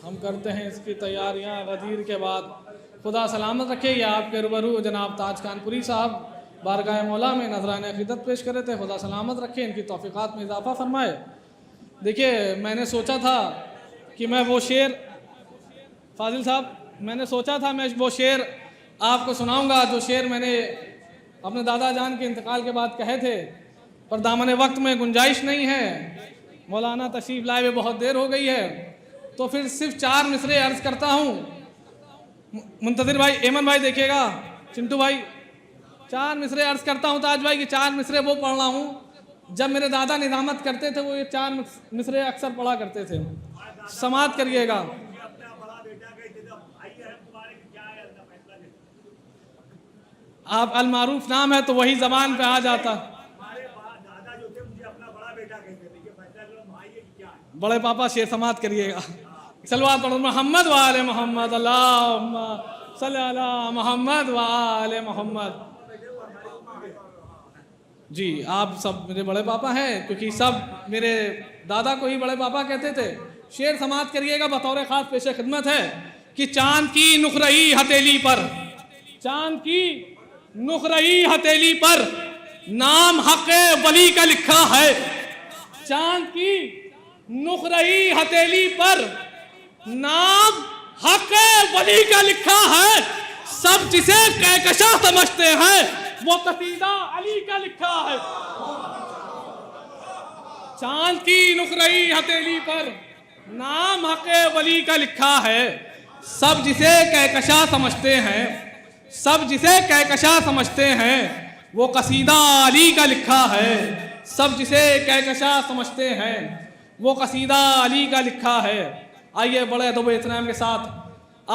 ہم کرتے ہیں اس کی تیاریاں غدیر کے بعد۔ خدا سلامت رکھے۔ یہ آپ کے روبرو جناب تاج خان پوری صاحب بارگاہ مولا میں نذرانہ عقیدت پیش کرے تھے۔ خدا سلامت رکھے، ان کی توفیقات میں اضافہ فرمائے۔ دیکھیے، میں نے سوچا تھا کہ میں وہ شعر، فاضل صاحب، میں نے سوچا تھا میں وہ شعر آپ کو سناؤں گا جو شعر میں نے اپنے دادا جان کے انتقال کے بعد کہے تھے، پر دامن وقت میں گنجائش نہیں ہے، مولانا تشریف لائے ہوئے بہت دیر ہو گئی ہے، تو پھر صرف 4 مصرے عرض کرتا ہوں۔ منتظر بھائی، ایمن بھائی دیکھیے گا، چنٹو بھائی، 4 مصرے عرض کرتا ہوں تاج بھائی کہ 4 مصرے وہ پڑھ رہا ہوں جب میرے دادا نظامت کرتے تھے، وہ یہ 4 مصرے اکثر پڑھا کرتے تھے۔ سماعت کریے گا۔ آپ المعروف نام ہے تو وہی زبان پہ آ جاتا۔ بڑے پاپا شعر سماعت کریے گا۔ صلوات پڑھو محمد وآل محمد، اللہم صلی علی محمد وآل محمد۔ جی، آپ سب میرے بڑے پاپا ہیں، کیونکہ سب میرے دادا کو ہی بڑے پاپا کہتے تھے۔ شعر سماعت کریے گا، بطور خاص پیش خدمت ہے کہ چاند کی نقرئی ہتھیلی پر، چاند کی نقرئی ہتھیلی پر نام حق ولی کا لکھا ہے۔ چاند کی نقرئی ہتھیلی پر نام حق ولی کا لکھا ہے، سب جسے کہکشاں سمجھتے ہیں وہ قصیدہ علی کا لکھا ہے۔ چاند کی نقرئی ہتھیلی پر نام حق ولی کا لکھا ہے، سب جسے کہکشاں سمجھتے ہیں، سب جسے کہکشاں سمجھتے ہیں وہ قصیدہ علی کا لکھا ہے، سب جسے کہکشاں سمجھتے ہیں وہ قصیدہ علی کا لکھا ہے۔ آئیے بڑے ادب و احترام کے ساتھ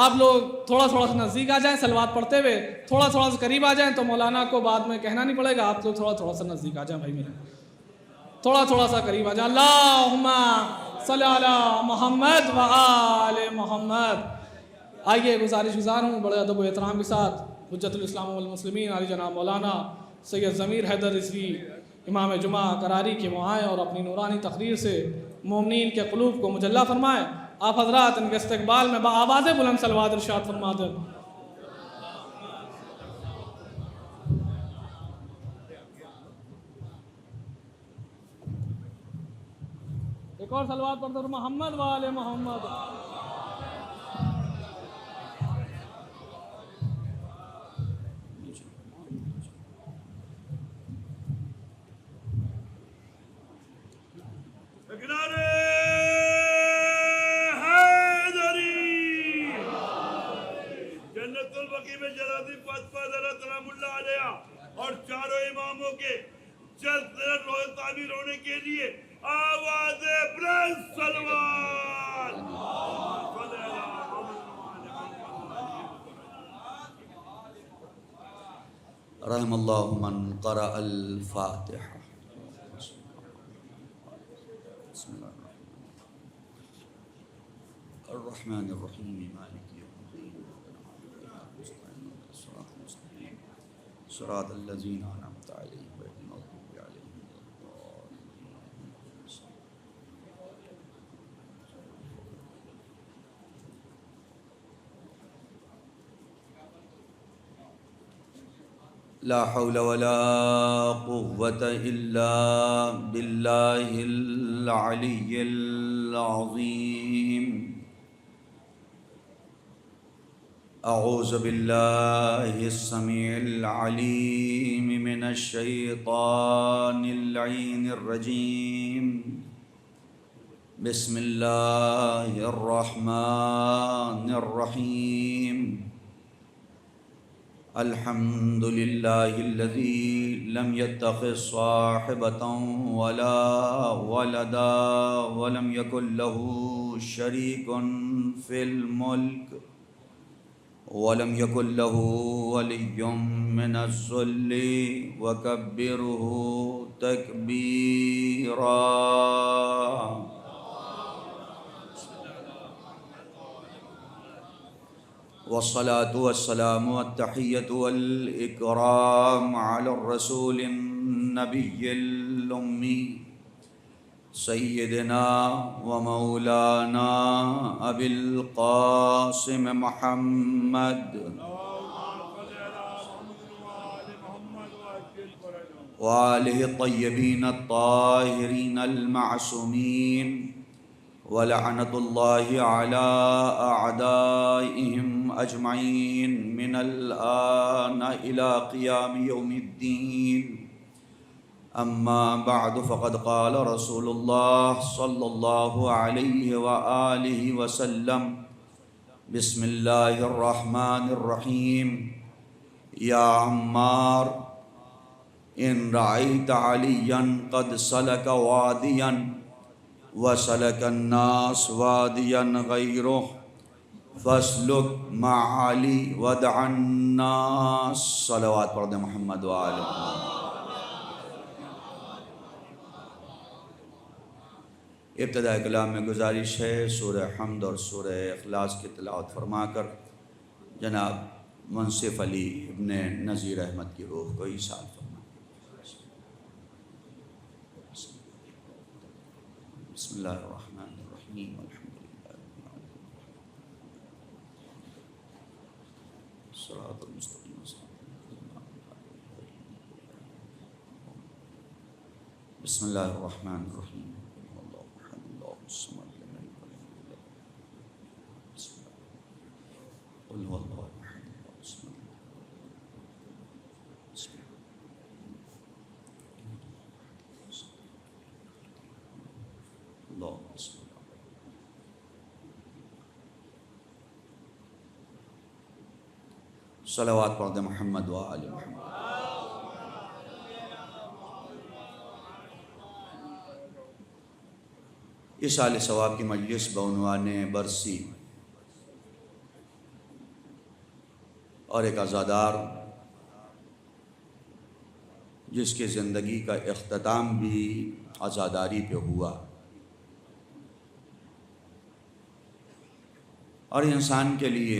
آپ لوگ تھوڑا تھوڑا سا نزدیک آ جائیں، صلوات پڑھتے ہوئے تھوڑا تھوڑا سا قریب آ جائیں، تو مولانا کو بعد میں کہنا نہیں پڑے گا، آپ لوگ تھوڑا تھوڑا سا نزدیک آ جائیں بھائی میرے، تھوڑا تھوڑا سا قریب آ جائیں۔ اللہم صلی علی محمد وآل محمد۔ آئیے گزارش گزار ہوں بڑے ادب و احترام کے ساتھ حجت الاسلام والمسلمین علی جناب مولانا سید ضمیر حیدر رضوی امام جمعہ کراری کے معائیں اور اپنی نورانی تقریر سے مومنین کے قلوب کو مجلہ فرمائیں۔ آپ حضرات ان کے استقبال میں بآواز بلند صلوات ارشاد فرما دیں۔ ایک اور صلوات پڑھتے ہیں محمد وآل محمد۔ اور چاروں اماموں کے جلد روح تعمیر ہونے کے لیے آواز بلند صلوات۔ رحم اللہ من قرأ الفاتحہ۔ بسم اللہ الرحمن الرحیم مالک یوم الدین صراط الذین انعمت علیہم غیر المغضوب علیہم ولا الضالین۔ لا حول ولا قوة الا باللہ العلی العظیم۔ اعوذ باللہ السمیع العلیم من الشیطان اللعین الرجیم۔ بسم اللہ الرحمن الرحیم۔ الحمد للہ الذی لم يتخذ صاحبة ولا ولدا ولم يكن له شریک فی الملک ولم يكن له ولي من الذل وكبره تكبيرا۔ والصلاة والسلام والتحية والإكرام على الرسول النبي الأمي سیدنا و مولانا ابی القاسم محمد وآلہ الطیبین الطاہرین المعصومین ولعنت اللہ علی اعدائهم اجمعین من الآن الى قیام یوم الدین اما بعد فقد قال رسول اللہ صلی اللہ علیہ وآلہ وسلم بسم اللہ الرحمن الرحیم یا عمار ان رأيت عليا قد سلك واديا وسلك الناس واديا غيره فاسلك مع علي ودع الناس صلوات پڑھ دیں محمد وآلہ. ابتداء کلام میں گزارش ہے سورہ حمد اور سورہ اخلاص کی تلاوت فرما کر جناب منصف علی ابن نذیر احمد کی روح کو ایصال فرما. بسم اللہ الرحمن الرحیم الحمد للہ رب العالمین صراط المستقیم بسم اللہ الرحمن الرحیم اللہ احد اللہ الصمد لم یلد ولم یولد قل هو اللہ احد اللہ الصمد صلوات پڑھ دیں محمد و آل محمد. اس سال ثواب کی مجلس بعنوان برسی اور ایک عزادار جس کی زندگی کا اختتام بھی عزاداری پہ ہوا اور انسان کے لیے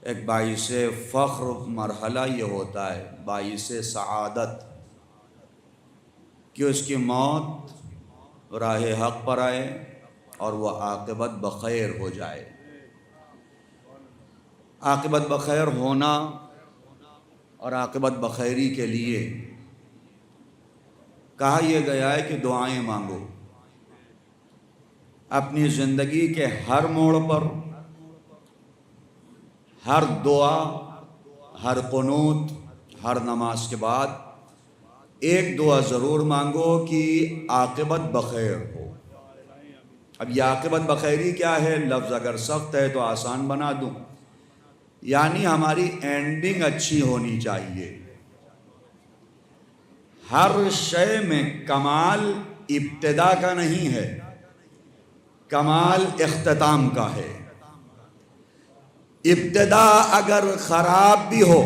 ایک باعث فخر مرحلہ یہ ہوتا ہے، باعث سعادت، کہ اس کی موت راہ حق پر آئے اور وہ عاقبت بخیر ہو جائے. عاقبت بخیر ہونا اور عاقبت بخیری کے لیے کہا یہ گیا ہے کہ دعائیں مانگو. اپنی زندگی کے ہر موڑ پر ہر دعا، ہر قنوت، ہر نماز کے بعد ایک دعا ضرور مانگو کہ عاقبت بخیر ہو. اب یہ عاقبت بخیری کیا ہے؟ لفظ اگر سخت ہے تو آسان بنا دوں، یعنی ہماری اینڈنگ اچھی ہونی چاہیے. ہر شے میں کمال ابتدا کا نہیں ہے، کمال اختتام کا ہے. ابتدا اگر خراب بھی ہو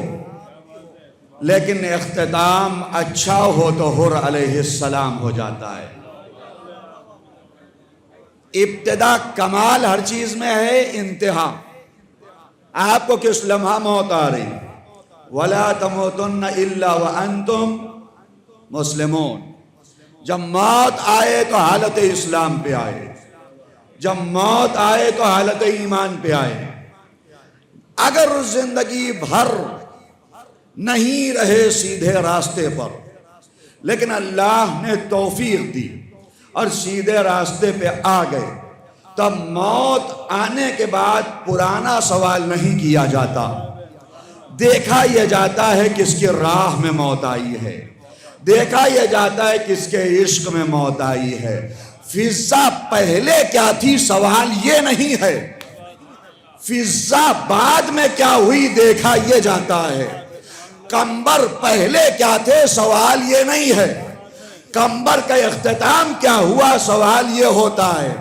لیکن اختتام اچھا ہو تو حر علیہ السلام ہو جاتا ہے. ابتدا کمال ہر چیز میں ہے، انتہا. آپ کو کس لمحہ موت آ رہی؟ وَلَا تَمُوتُنَّ إِلَّا وَأَنْتُمْ مُسْلِمُونَ. جب موت آئے تو حالت اسلام پہ آئے، جب موت آئے تو حالت ایمان پہ آئے. اگر زندگی بھر نہیں رہے سیدھے راستے پر لیکن اللہ نے توفیق دی اور سیدھے راستے پہ آ گئے، تب موت آنے کے بعد پرانا سوال نہیں کیا جاتا، دیکھا یہ جاتا ہے کس کی راہ میں موت آئی ہے، دیکھا یہ جاتا ہے کس کے عشق میں موت آئی ہے. فضا پہلے کیا تھی سوال یہ نہیں ہے، فضا بعد میں کیا ہوئی دیکھا یہ جاتا ہے. قمبر پہلے کیا تھے سوال یہ نہیں ہے، قمبر کا اختتام کیا ہوا سوال یہ ہوتا ہے.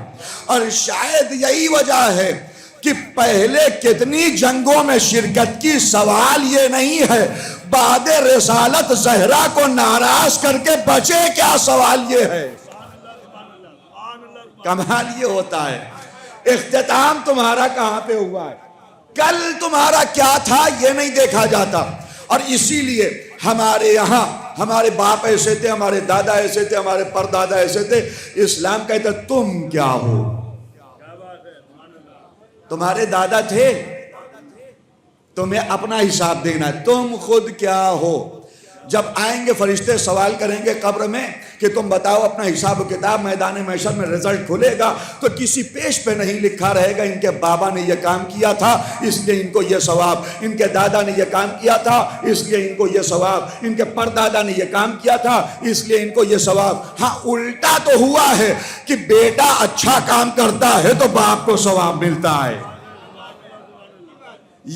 اور شاید یہی وجہ ہے کہ پہلے کتنی جنگوں میں شرکت کی سوال یہ نہیں ہے، بعد رسالت زہرا کو ناراض کر کے بچے کیا سوال یہ ہے. کمال یہ ہوتا ہے اختتام تمہارا کہاں پہ ہوا ہے، کل تمہارا کیا تھا یہ نہیں دیکھا جاتا. اور اسی لیے ہمارے یہاں ہمارے باپ ایسے تھے، ہمارے دادا ایسے تھے، ہمارے پردادا ایسے تھے. اسلام کہتا ہے تم کیا ہو؟ تمہارے دادا تھے، تمہیں اپنا حساب دینا ہے. تم خود کیا ہو؟ جب آئیں گے فرشتے سوال کریں گے قبر میں کہ تم بتاؤ اپنا حساب و کتاب، میدان محشر میں رزلٹ کھلے گا تو کسی پیج پہ نہیں لکھا رہے گا ان کے بابا نے یہ کام کیا تھا اس لیے ان کو یہ ثواب، ان کے دادا نے یہ کام کیا تھا اس لیے ان کو یہ ثواب، ان کے پردادا نے یہ کام کیا تھا اس لیے ان کو یہ ثواب. ہاں الٹا تو ہوا ہے کہ بیٹا اچھا کام کرتا ہے تو باپ کو ثواب ملتا ہے.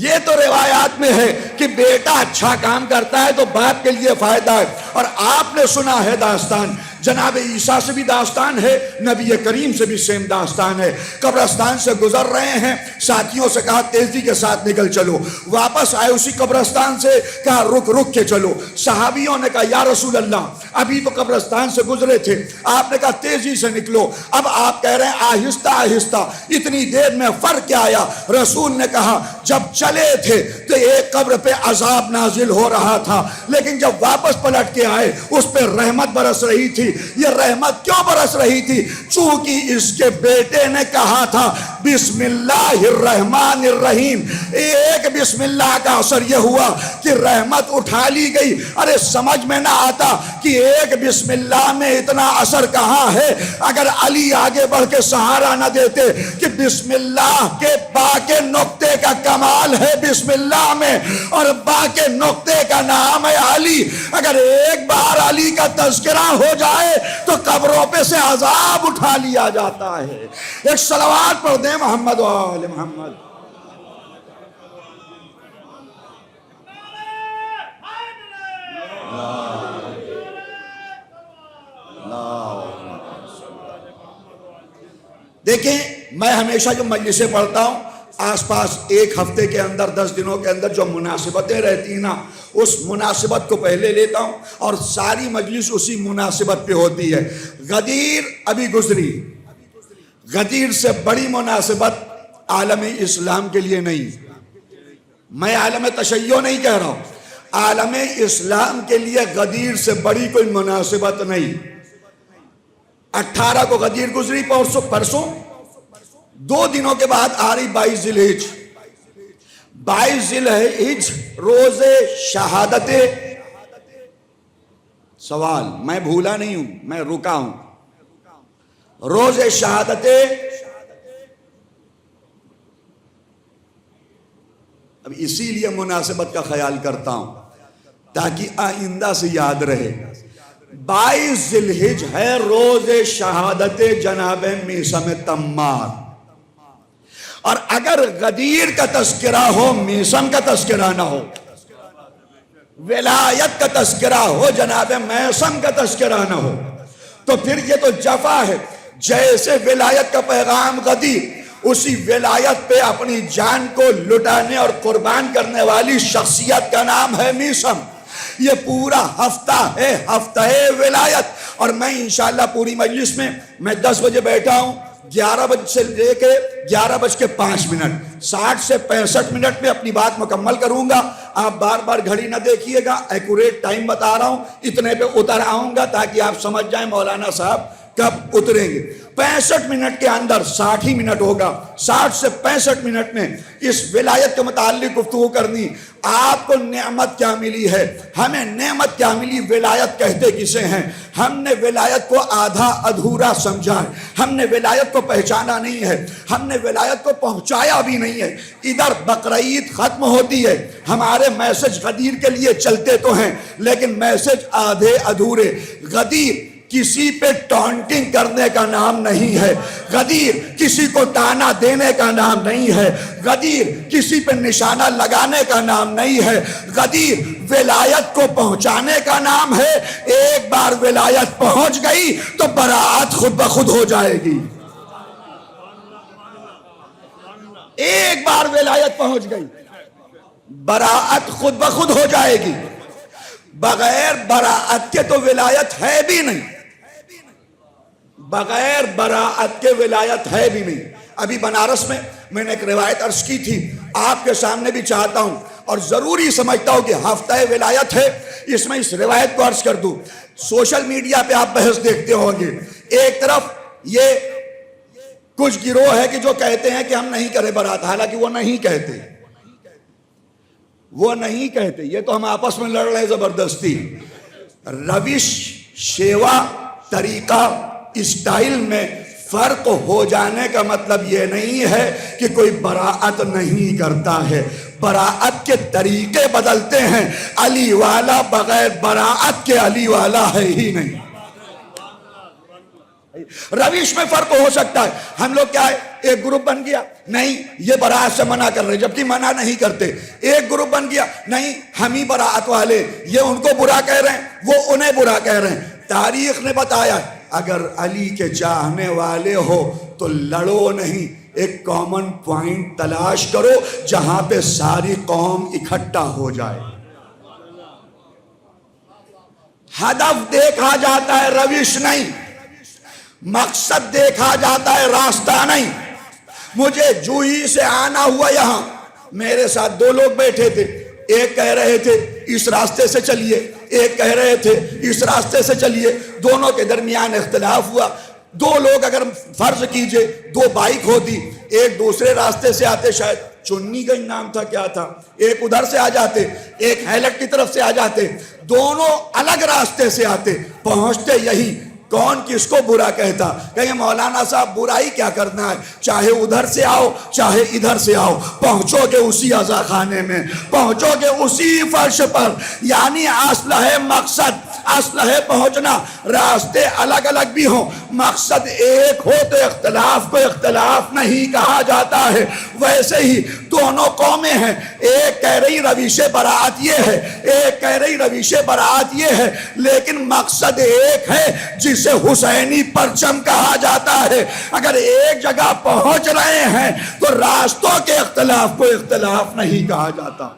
یہ تو روایات میں ہے کہ بیٹا اچھا کام کرتا ہے تو باپ کے لیے فائدہ ہے. اور آپ نے سنا ہے داستان، جناب عیسیٰ سے بھی داستان ہے، نبی کریم سے بھی سیم داستان ہے. قبرستان سے گزر رہے ہیں، ساتھیوں سے کہا تیزی کے ساتھ نکل چلو. واپس آئے اسی قبرستان سے، کہا رک کے چلو. صحابیوں نے کہا یا رسول اللہ ابھی تو قبرستان سے گزرے تھے، آپ نے کہا تیزی سے نکلو، اب آپ کہہ رہے ہیں آہستہ آہستہ، اتنی دیر میں فرق کیا آیا؟ رسول نے کہا جب چلے تھے تو ایک قبر پہ عذاب نازل ہو رہا تھا، لیکن جب واپس پلٹ کے آئے اس پہ رحمت برس رہی تھی. یہ رحمت کیوں برس رہی تھی؟ چونکہ اس کے بیٹے نے کہا تھا بسم اللہ الرحمن الرحیم. ایک بسم اللہ کا اثر یہ ہوا کہ رحمت اٹھا لی گئی. ارے سمجھ میں نہ آتا کہ ایک بسم اللہ میں اتنا اثر کہاں ہے. اگر علی آگے بڑھ کے سہارا نہ دیتے کہ بسم اللہ کے با کے نقطے کا کمال ہے بسم اللہ میں، اور با کے نقطے کا نام ہے علی. اگر ایک بار علی کا تذکرہ ہو جائے تو قبروں پہ سے عذاب اٹھا لیا جاتا ہے. ایک صلوات پڑھ دیں محمد و آل محمد. دیکھیں میں ہمیشہ جو مجلسیں پڑھتا ہوں آس پاس ایک ہفتے کے اندر 10 دنوں کے اندر جو مناسبتیں رہتی نا اس مناسبت کو پہلے لیتا ہوں اور ساری مجلس اسی مناسبت پہ ہوتی ہے. غدیر ابھی گزری، غدیر سے بڑی مناسبت عالم اسلام کے لیے نہیں. میں عالم تشیع نہیں کہہ رہا ہوں، عالم اسلام کے لیے غدیر سے بڑی کوئی مناسبت نہیں. 18 کو غدیر گزری، پرسوں 2 دنوں کے بعد آ رہی 22 ذی الحج. 22 ذی الحج روز شہادت. سوال میں بھولا نہیں ہوں، میں رکا ہوں. روز شہادت. اب اسی لیے مناسبت کا خیال کرتا ہوں تاکہ آئندہ سے یاد رہے. 22 ذی الحج ہے روز شہادت جناب میثم تمار. اور اگر غدیر کا تذکرہ ہو، میثم کا تذکرہ نہ ہو، ولایت کا تذکرہ ہو، جناب میثم کا تذکرہ نہ ہو، تو پھر یہ تو جفا ہے. جیسے ولایت کا پیغام غدیر، اسی ولایت پہ اپنی جان کو لٹانے اور قربان کرنے والی شخصیت کا نام ہے میثم. یہ پورا ہفتہ ہے ہفتہ ولایت. اور میں انشاءاللہ پوری مجلس میں 10 بجے بیٹھا ہوں، 11 بجے سے لے کے 11:05 60 سے 65 منٹ میں اپنی بات مکمل کروں گا. آپ بار بار گھڑی نہ دیکھیے گا، ایکوریٹ ٹائم بتا رہا ہوں، اتنے پہ اتر آؤں گا تاکہ آپ سمجھ جائیں مولانا صاحب کب اتریں گے. 65 منٹ کے اندر 60 ہی منٹ ہوگا. 60 سے 65 منٹ میں اس ولایت کے متعلق گفتگو کرنی. آپ کو نعمت کیا ملی ہے، ہمیں نعمت کیا ملی، ولایت کہتے کسے ہیں. ہم نے ولایت کو آدھا ادھورا سمجھا ہے، ہم نے ولایت کو پہچانا نہیں ہے، ہم نے ولایت کو پہنچایا بھی نہیں ہے. ادھر بقرعید ختم ہوتی ہے، ہمارے میسج غدیر کے لیے چلتے تو ہیں لیکن میسج آدھے ادھورے. غدیر کسی پہ ٹانٹنگ کرنے کا نام نہیں ہے، غدیر کسی کو تانا دینے کا نام نہیں ہے، غدیر کسی پہ نشانہ لگانے کا نام نہیں ہے، غدیر ولایت کو پہنچانے کا نام ہے. ایک بار ولایت پہنچ گئی تو براعت خود بخود ہو جائے گی. ایک بار ولایت پہنچ گئی براعت خود بخود ہو جائے گی. بغیر براعت کے تو ولایت ہے بھی نہیں، بغیر براعت کے ولایت ہے بھی نہیں. ابھی بنارس میں نے ایک روایت عرض کی تھی، آپ کے سامنے بھی چاہتا ہوں. اور ضروری سمجھتا ہوں کہ ہفتہ ولایت ہے، اس میں اس روایت کو عرض کر دوں. سوشل میڈیا پہ آپ بحث دیکھتے ہوں گے، ایک طرف یہ کچھ گروہ ہے کہ جو کہتے ہیں کہ ہم نہیں کرے برات، حالانکہ وہ نہیں کہتے، وہ نہیں کہتے، یہ تو ہم آپس میں لڑ رہے ہیں زبردستی. روش، شیوا، طریقہ، اسٹائل میں فرق ہو جانے کا مطلب یہ نہیں ہے کہ کوئی براعت نہیں کرتا ہے. براعت کے طریقے بدلتے ہیں. علی والا بغیر براعت کے علی والا ہے ہی نہیں. روش میں فرق ہو سکتا ہے. ہم لوگ کیا ہے، ایک گروپ بن گیا، نہیں یہ براعت سے منع کر رہے جبکہ منع نہیں کرتے. ایک گروپ بن گیا، نہیں ہم ہی براعت والے، یہ ان کو برا کہہ رہے ہیں، وہ انہیں برا کہہ رہے ہیں. تاریخ نے بتایا اگر علی کے چاہنے والے ہو تو لڑو نہیں، ایک کامن پوائنٹ تلاش کرو جہاں پہ ساری قوم اکٹھا ہو جائے. ہدف دیکھا جاتا ہے، روش نہیں. مقصد دیکھا جاتا ہے، راستہ نہیں. مجھے جوہی سے آنا ہوا یہاں، میرے ساتھ دو لوگ بیٹھے تھے، ایک کہہ رہے تھے اس راستے سے چلیے، ایک کہہ رہے تھے اس راستے سے چلیے. دونوں کے درمیان اختلاف ہوا. دو لوگ اگر فرض کیجئے دو بائک ہوتی، ایک دوسرے راستے سے آتے، شاید چنی گنج نام تھا کیا تھا، ایک ادھر سے آ جاتے، ایک ہیلٹ کی طرف سے آ جاتے، دونوں الگ راستے سے آتے، پہنچتے یہی. کون کس کو برا کہتا؟ کہیں مولانا صاحب برائی کیا کرنا ہے، چاہے ادھر سے آؤ چاہے ادھر سے آؤ، پہنچو گے اسی عزا خانے میں، پہنچو گے اسی فرش پر. یعنی اصل ہے مقصد، اصل ہے پہنچنا. راستے الگ الگ بھی ہوں، مقصد ایک ہو تو اختلاف کو اختلاف نہیں کہا جاتا ہے. ویسے ہی دونوں قومیں ہیں، ایک کہہ رہی روش براعت یہ ہے، ایک کہہ رہی روش براعت یہ ہے، لیکن مقصد ایک ہے جسے حسینی پرچم کہا جاتا ہے. اگر ایک جگہ پہنچ رہے ہیں تو راستوں کے اختلاف کو اختلاف نہیں کہا جاتا.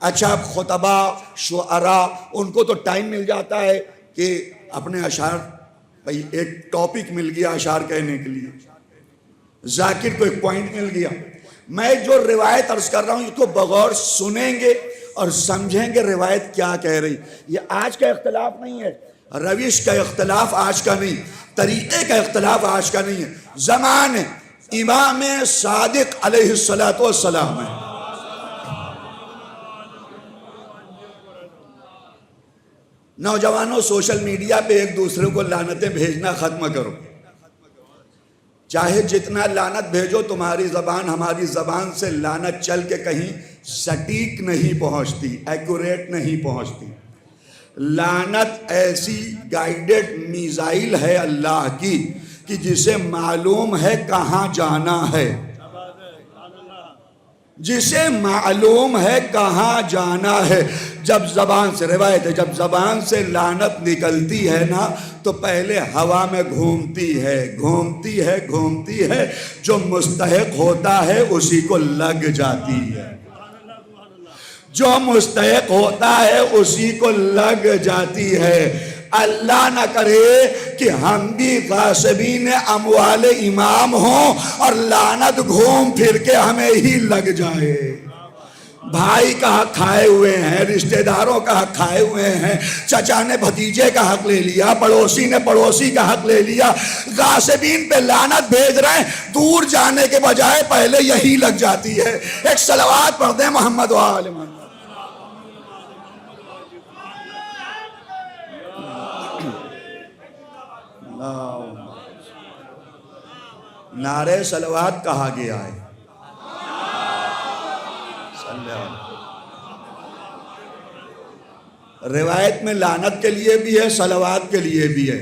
اچھا خطبہ، شعراء، ان کو تو ٹائم مل جاتا ہے کہ اپنے اشعار، بھئی ایک ٹاپک مل گیا اشعار کہنے کے لیے، ذاکر کو ایک پوائنٹ مل گیا. میں جو روایت عرض کر رہا ہوں اس کو بغور سنیں گے اور سمجھیں گے روایت کیا کہہ رہی. یہ آج کا اختلاف نہیں ہے، روش کا اختلاف آج کا نہیں، طریقے کا اختلاف آج کا نہیں ہے. زمان امام صادق علیہ السلام ہے. نوجوانوں سوشل میڈیا پہ ایک دوسرے کو لعنتیں بھیجنا ختم کرو. چاہے جتنا لعنت بھیجو، تمہاری زبان ہماری زبان سے لعنت چل کے کہیں سٹیک نہیں پہنچتی، ایکوریٹ نہیں پہنچتی. لعنت ایسی گائیڈڈ میزائل ہے اللہ کی کہ جسے معلوم ہے کہاں جانا ہے، جسے معلوم ہے کہاں جانا ہے. جب زبان سے، روایت ہے، جب زبان سے لعنت نکلتی ہے نا تو پہلے ہوا میں گھومتی ہے، گھومتی ہے، گھومتی ہے، جو مستحق ہوتا ہے اسی کو لگ جاتی ہے، جو مستحق ہوتا ہے اسی کو لگ جاتی ہے. اللہ نہ کرے کہ ہم بھی غاصبین اموال امام ہوں اور لعنت گھوم پھر کے ہمیں ہی لگ جائے. بھائی کا حق کھائے ہوئے ہیں، رشتہ داروں کا حق کھائے ہوئے ہیں، چچا نے بھتیجے کا حق لے لیا، پڑوسی نے پڑوسی کا حق لے لیا. غاصبین پہ لعنت بھیج رہے ہیں، دور جانے کے بجائے پہلے یہی لگ جاتی ہے. ایک صلوات پڑھ دیں محمد و آل محمد. نعرہ صلوات کہا گیا ہے. روایت میں لعنت کے لیے بھی ہے، صلوات کے لیے بھی ہے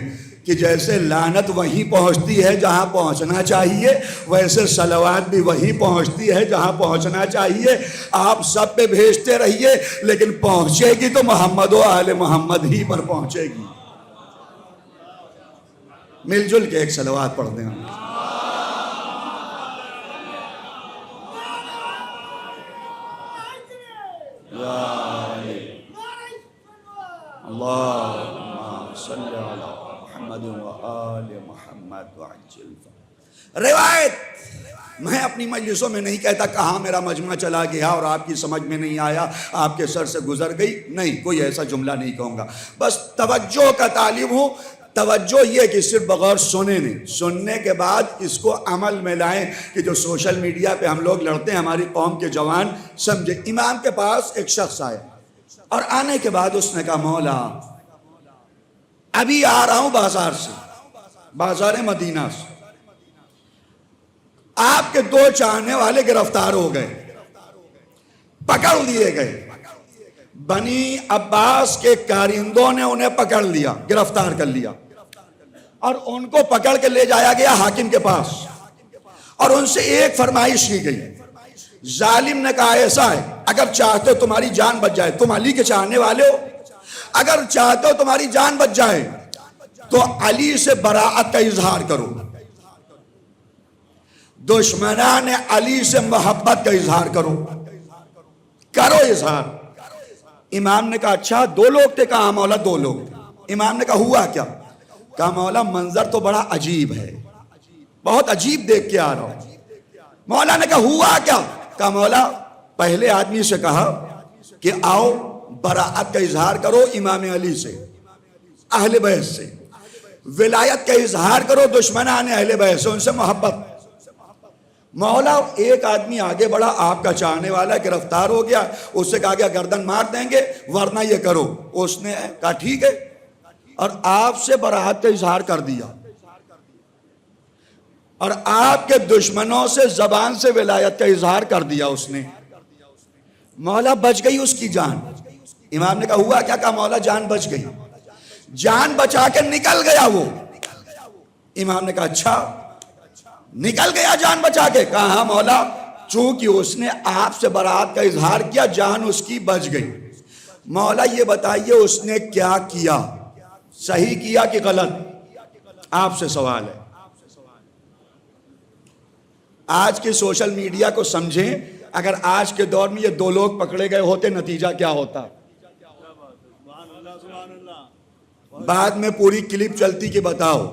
کہ جیسے لعنت وہیں پہنچتی ہے جہاں پہنچنا چاہیے، ویسے صلوات بھی وہیں پہنچتی ہے جہاں پہنچنا چاہیے. آپ سب پہ بھیجتے رہیے لیکن پہنچے گی تو محمد و آل محمد ہی پر پہنچے گی. مل جل کے ایک صلوات پڑھ دیں. اللہم صلی علی محمد و آل محمد وعجل. روایت میں اپنی مجلسوں میں نہیں کہتا کہاں میرا مجمع چلا گیا اور آپ کی سمجھ میں نہیں آیا، آپ کے سر سے گزر گئی، نہیں، کوئی ایسا جملہ نہیں کہوں گا، بس توجہ کا طالب ہوں۔ توجہ یہ کہ صرف بغیر سنے نہیں، سننے کے بعد اس کو عمل میں لائیں کہ جو سوشل میڈیا پہ ہم لوگ لڑتے ہیں ہماری قوم کے جوان سمجھے۔ امام کے پاس ایک شخص آیا اور آنے کے بعد اس نے کہا مولا ابھی آ رہا ہوں بازار سے، بازار مدینہ سے، آپ کے 2 چاہنے والے گرفتار ہو گئے، پکڑ لیے گئے، بنی عباس کے کارندوں نے انہیں پکڑ لیا، گرفتار کر لیا اور ان کو پکڑ کے لے جایا گیا حاکم کے پاس اور ان سے ایک فرمائش کی گئی۔ ظالم نے کہا ایسا ہے اگر چاہتے ہو تمہاری جان بچ جائے، تم علی کے چاہنے والے ہو، اگر چاہتے ہو تمہاری جان بچ جائے تو علی سے براعت کا اظہار کرو، دشمنان علی سے محبت کا اظہار کرو اظہار۔ امام نے کہا اچھا 2 لوگ تھے؟ کہا مولا 2 لوگ۔ امام نے کہا ہوا کیا؟ کہا مولا منظر تو بڑا عجیب ہے، بہت عجیب دیکھ کے آ رہا ہوں۔ مولا نے کہا ہوا کیا؟ کہا مولا پہلے آدمی سے کہا کہ آؤ براعت کا اظہار کرو امام علی سے، اہل بیت سے، ولایت کا اظہار کرو دشمنان اہل بیت سے، ان سے محبت۔ مولا ایک آدمی آگے بڑھا، آپ کا چاہنے والا گرفتار ہو گیا، اس سے کہا گیا گردن مار دیں گے ورنہ یہ کرو، اس نے کہا ٹھیک ہے اور آپ سے براعت کا اظہار کر دیا اور آپ کے دشمنوں سے زبان سے ولایت کا اظہار کر دیا اس نے۔ مولا بچ گئی اس کی جان۔ امام نے کہا ہوا کیا؟ کہا مولا جان بچ گئی، جان بچا کے نکل گیا وہ۔ امام نے کہا اچھا نکل گیا جان بچا کے؟ کہا ہاں مولا چونکہ اس نے آپ سے براعت کا اظہار کیا جان اس کی بچ گئی۔ مولا یہ بتائیے اس نے کیا کیا، صحیح کیا کہ غلط؟ آپ سے سوال ہے۔ آج کے سوشل میڈیا کو سمجھیں، اگر آج کے دور میں یہ 2 لوگ پکڑے گئے ہوتے نتیجہ کیا ہوتا؟ بعد میں پوری کلپ چلتی کہ بتاؤ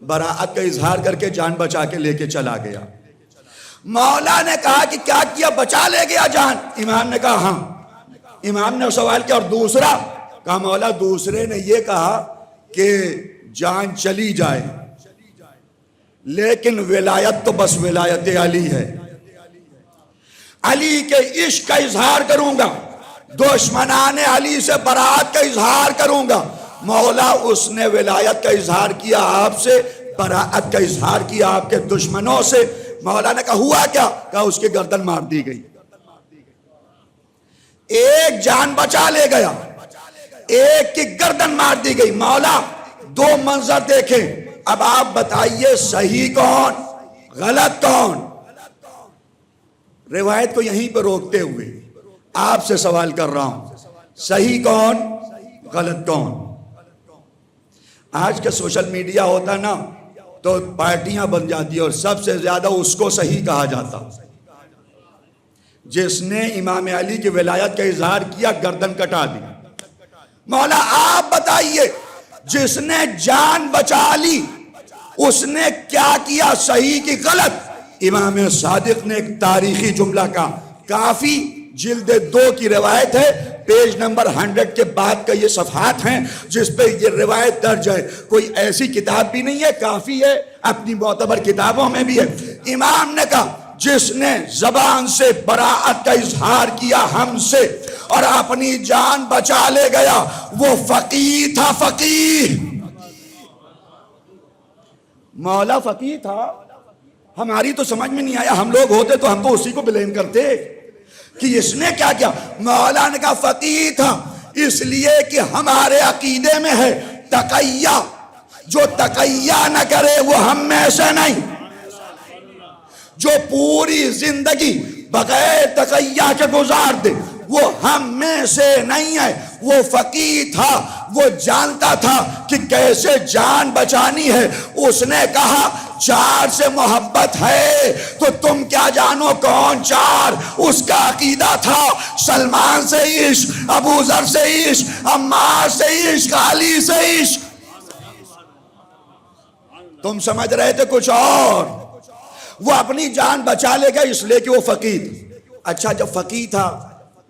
براعت کا اظہار کر کے جان بچا کے لے کے چلا گیا۔ مولا نے کہا کہ کیا کیا؟ بچا لے گیا جان؟ امام نے کہا ہاں۔ امام نے سوال کیا اور دوسرا؟ کہا مولا دوسرے نے یہ کہا کہ جان چلی جائے لیکن ولایت تو بس ولایت علی ہے، علی کے عشق کا اظہار کروں گا، دشمنان علی سے براعت کا اظہار کروں گا۔ مولا اس نے ولایت کا اظہار کیا آپ سے، براعت کا اظہار کیا آپ کے دشمنوں سے۔ مولا نے کہا ہوا کیا؟ کہا اس کی گردن مار دی گئی، ایک جان بچا لے گیا، ایک کی گردن مار دی گئی۔ مولا 2 منظر دیکھیں، اب آپ بتائیے صحیح کون غلط کون؟ روایت کو یہیں پہ روکتے ہوئے آپ سے سوال کر رہا ہوں، صحیح کون غلط کون؟ آج کا سوشل میڈیا ہوتا نا تو پارٹیاں بن جاتی اور سب سے زیادہ اس کو صحیح کہا جاتا، جس نے امام علی کی ولایت کا اظہار کیا گردن کٹا دی۔ مولا آپ بتائیے جس نے جان بچا لی اس نے کیا کیا، صحیح کی غلط؟ امام صادق نے ایک تاریخی جملہ کہا، کافی جلد 2 کی روایت ہے، پیج نمبر 100 کے بعد کا یہ صفحات ہیں جس پہ یہ روایت درج ہے، کوئی ایسی کتاب بھی نہیں ہے، کافی ہے اپنی معتبر کتابوں میں بھی ہے۔ امام نے کہا جس نے زبان سے براعت کا اظہار کیا ہم سے اور اپنی جان بچا لے گیا وہ فقیہ تھا، فقیہ۔ مولا فقیہ تھا، ہماری تو سمجھ میں نہیں آیا، ہم لوگ ہوتے تو ہم تو اسی کو بلیم کرتے کہ اس نے کیا کیا۔ مولا نے کہا فقیہ تھا اس لیے کہ ہمارے عقیدے میں ہے تقیہ، جو تقیہ نہ کرے وہ ہم میں سے نہیں، جو پوری زندگی بغیر تقیہ کے گزار دے وہ ہم میں سے نہیں ہے۔ وہ فقیہ تھا، وہ جانتا تھا کہ کیسے جان بچانی ہے۔ اس نے کہا چار سے محبت ہے تو تم کیا جانو کون چار؟ اس کا عقیدہ تھا سلمان سے عشق، ابو ذر سے عشق، عمار سے عشق، علی سے عشق۔ تم سمجھ رہے تھے کچھ اور، وہ اپنی جان بچا لے گا اس لیے کہ وہ فقیر تھا۔ اچھا جب فقیر تھا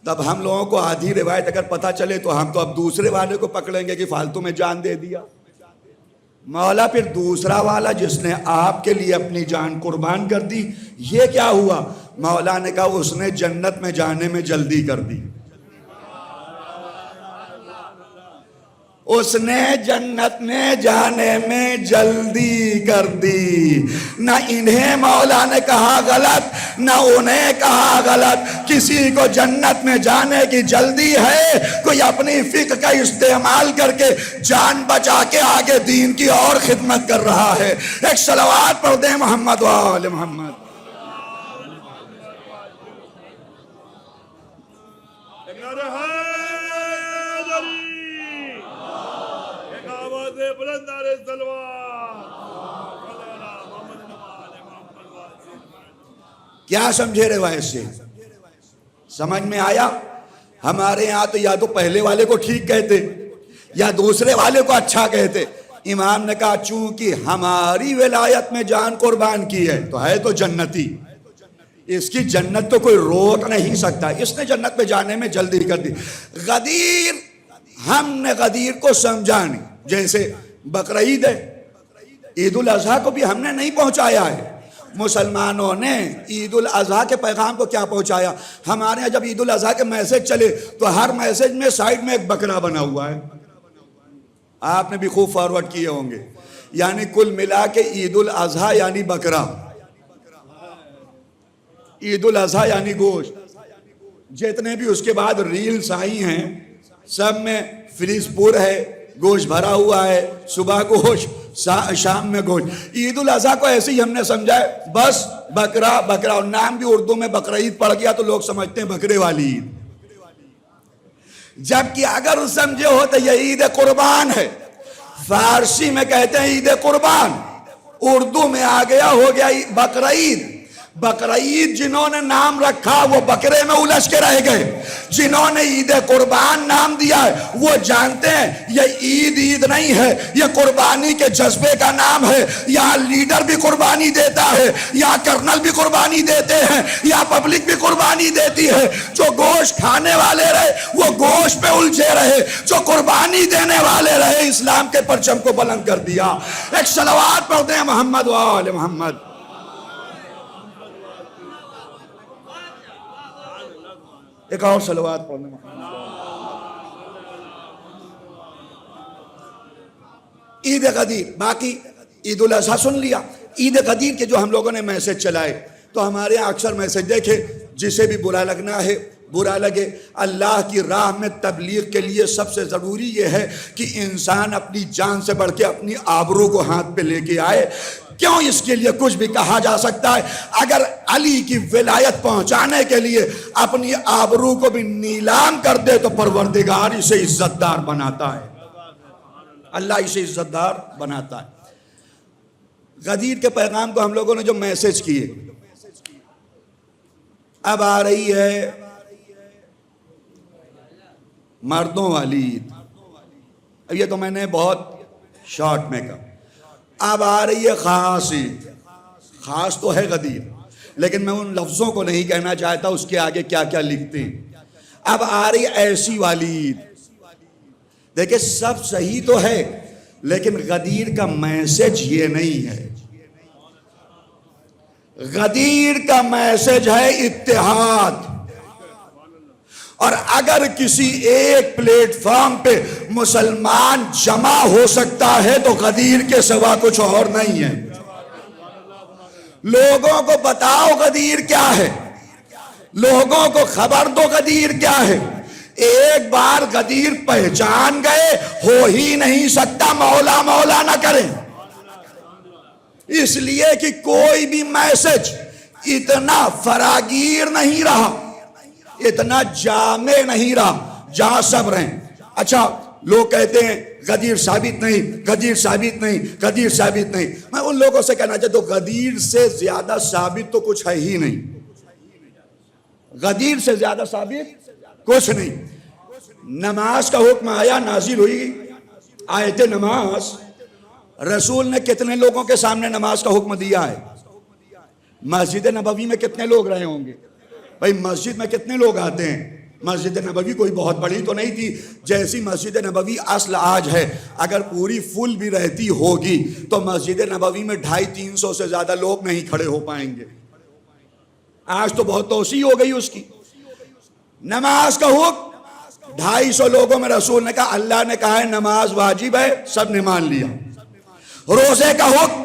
تب ہم لوگوں کو آدھی روایت اگر پتہ چلے تو ہم تو اب دوسرے والے کو پکڑیں گے کہ فالتو میں جان دے دیا۔ مولا پھر دوسرا والا جس نے آپ کے لیے اپنی جان قربان کر دی، یہ کیا ہوا؟ مولا نے کہا اس نے جنت میں جانے میں جلدی کر دی، اس نے جنت میں جانے میں جلدی کر دی۔ نہ انہیں مولا نے کہا غلط، نہ انہیں کہا غلط، کسی کو جنت میں جانے کی جلدی ہے، کوئی اپنی فکر کا استعمال کر کے جان بچا کے آگے دین کی اور خدمت کر رہا ہے۔ ایک صلوات پڑھ دیں محمد و آل محمد۔ کیا سمجھے روایت سے؟ سمجھ میں آیا؟ ہمارے یہاں تو یا تو پہلے والے کو ٹھیک کہتے یا دوسرے والے کو اچھا کہتے۔ امام نے کہا چونکہ ہماری ولایت میں جان قربان کی ہے تو ہے تو جنتی، اس کی جنت تو کوئی روک نہیں سکتا، اس نے جنت میں جانے میں جلدی کر دی۔ غدیر، ہم نے غدیر کو سمجھا نہیں، جیسے بقرعید ہے، عید الاضحیٰ کو بھی ہم نے نہیں پہنچایا ہے۔ مسلمانوں نے عید الاضحیٰ کے پیغام کو کیا پہنچایا؟ ہمارے یہاں جب عید الاضحیٰ کے میسج چلے تو ہر میسج میں سائیڈ میں ایک بکرا بنا ہوا ہے، آپ نے بھی خوب فارورڈ کیے ہوں گے، یعنی کل ملا کے عید الاضحیٰ یعنی بکرا، عید الاضحیٰ یعنی گوشت۔ جتنے بھی اس کے بعد ریلز آئی ہیں سب میں فریز پور ہے، گوشت بھرا ہوا ہے، صبح گوشت شام میں گوشت۔ عید الاضحیٰ کو ایسے ہی ہم نے سمجھا ہے بس بکرا بکرا، اور نام بھی اردو میں بقرعید پڑ گیا تو لوگ سمجھتے ہیں بکرے والی عید، جبکہ اگر سمجھے ہو تو یہ عید قربان ہے۔ فارسی میں کہتے ہیں عید قربان، اردو میں آ گیا ہو گیا بقرعید۔ بقرعید جنہوں نے نام رکھا وہ بکرے میں الجھ کے رہ گئے، جنہوں نے عید قربان نام دیا ہے وہ جانتے ہیں یہ عید نہیں ہے، یہ قربانی کے جذبے کا نام ہے۔ یہاں لیڈر بھی قربانی دیتا ہے، یہاں کرنل بھی قربانی دیتے ہیں، یہاں پبلک بھی قربانی دیتی ہے۔ جو گوشت کھانے والے رہے وہ گوشت پہ الجھے رہے، جو قربانی دینے والے رہے اسلام کے پرچم کو بلند کر دیا۔ ایک صلوات پڑھ دیں محمد و آل محمد۔ ایک اور صلوات پڑھنے میں عید غدیر۔ باقی عید الاضحیٰ سن لیا، عید غدیر کے جو ہم لوگوں نے میسج چلائے تو ہمارے یہاں اکثر میسج دیکھے، جسے بھی برا لگنا ہے برا لگے۔ اللہ کی راہ میں تبلیغ کے لیے سب سے ضروری یہ ہے کہ انسان اپنی جان سے بڑھ کے اپنی آبرو کو ہاتھ پہ لے کے آئے۔ کیوں؟ اس کے لیے کچھ بھی کہا جا سکتا ہے۔ اگر علی کی ولایت پہنچانے کے لیے اپنی آبرو کو بھی نیلام کر دے تو پروردگار اسے عزت دار بناتا ہے، اللہ اسے عزت دار بناتا ہے۔ غدیر کے پیغام کو ہم لوگوں نے جو میسج کیے، اب آ رہی ہے مردوں والی عید۔ اب یہ تو میں نے بہت شارٹ میں کہا، اب آ رہی ہے خاص عید۔ خاص تو ہے غدیر، لیکن میں ان لفظوں کو نہیں کہنا چاہتا اس کے آگے کیا کیا لکھتے ہیں۔ اب آ رہی ایسی والی عید۔ دیکھیں سب صحیح تو ہے لیکن غدیر کا میسج یہ نہیں ہے۔ غدیر کا میسج ہے اتحاد، اور اگر کسی ایک پلیٹ فارم پہ مسلمان جمع ہو سکتا ہے تو غدیر کے سوا کچھ اور نہیں ہے۔ لوگوں کو بتاؤ غدیر کیا ہے، لوگوں کو خبر دو غدیر کیا ہے۔ ایک بار غدیر پہچان گئے ہو ہی نہیں سکتا مولا مولا نہ کریں، اس لیے کہ کوئی بھی میسج اتنا فراگیر نہیں رہا، اتنا جامع نہیں رہا جہاں سب رہیں۔ اچھا لوگ کہتے ہیں غدیر ثابت نہیں، غدیر ثابت نہیں، غدیر ثابت نہیں۔ میں ان لوگوں سے کہنا چاہتا ہوں غدیر سے زیادہ ثابت تو کچھ ہے ہی نہیں، غدیر سے زیادہ ثابت کچھ نہیں۔ نماز کا حکم آیا، نازل ہوئی آیت نماز، رسول نے کتنے لوگوں کے سامنے نماز کا حکم دیا ہے؟ مسجد نبوی میں کتنے لوگ رہے ہوں گے بھائی؟ مسجد میں کتنے لوگ آتے ہیں؟ مسجد نبوی کوئی بہت بڑی تو نہیں تھی، جیسی مسجد نبوی اصل آج ہے، اگر پوری فل بھی رہتی ہوگی تو مسجد نبوی میں 250-300 سے زیادہ لوگ نہیں کھڑے ہو پائیں گے۔ آج تو بہت توسیع ہو گئی اس کی۔ نماز کا حکم 250 لوگوں میں رسول نے کہا، اللہ نے کہا ہے نماز واجب ہے، سب نے مان لیا۔ روزے کا حکم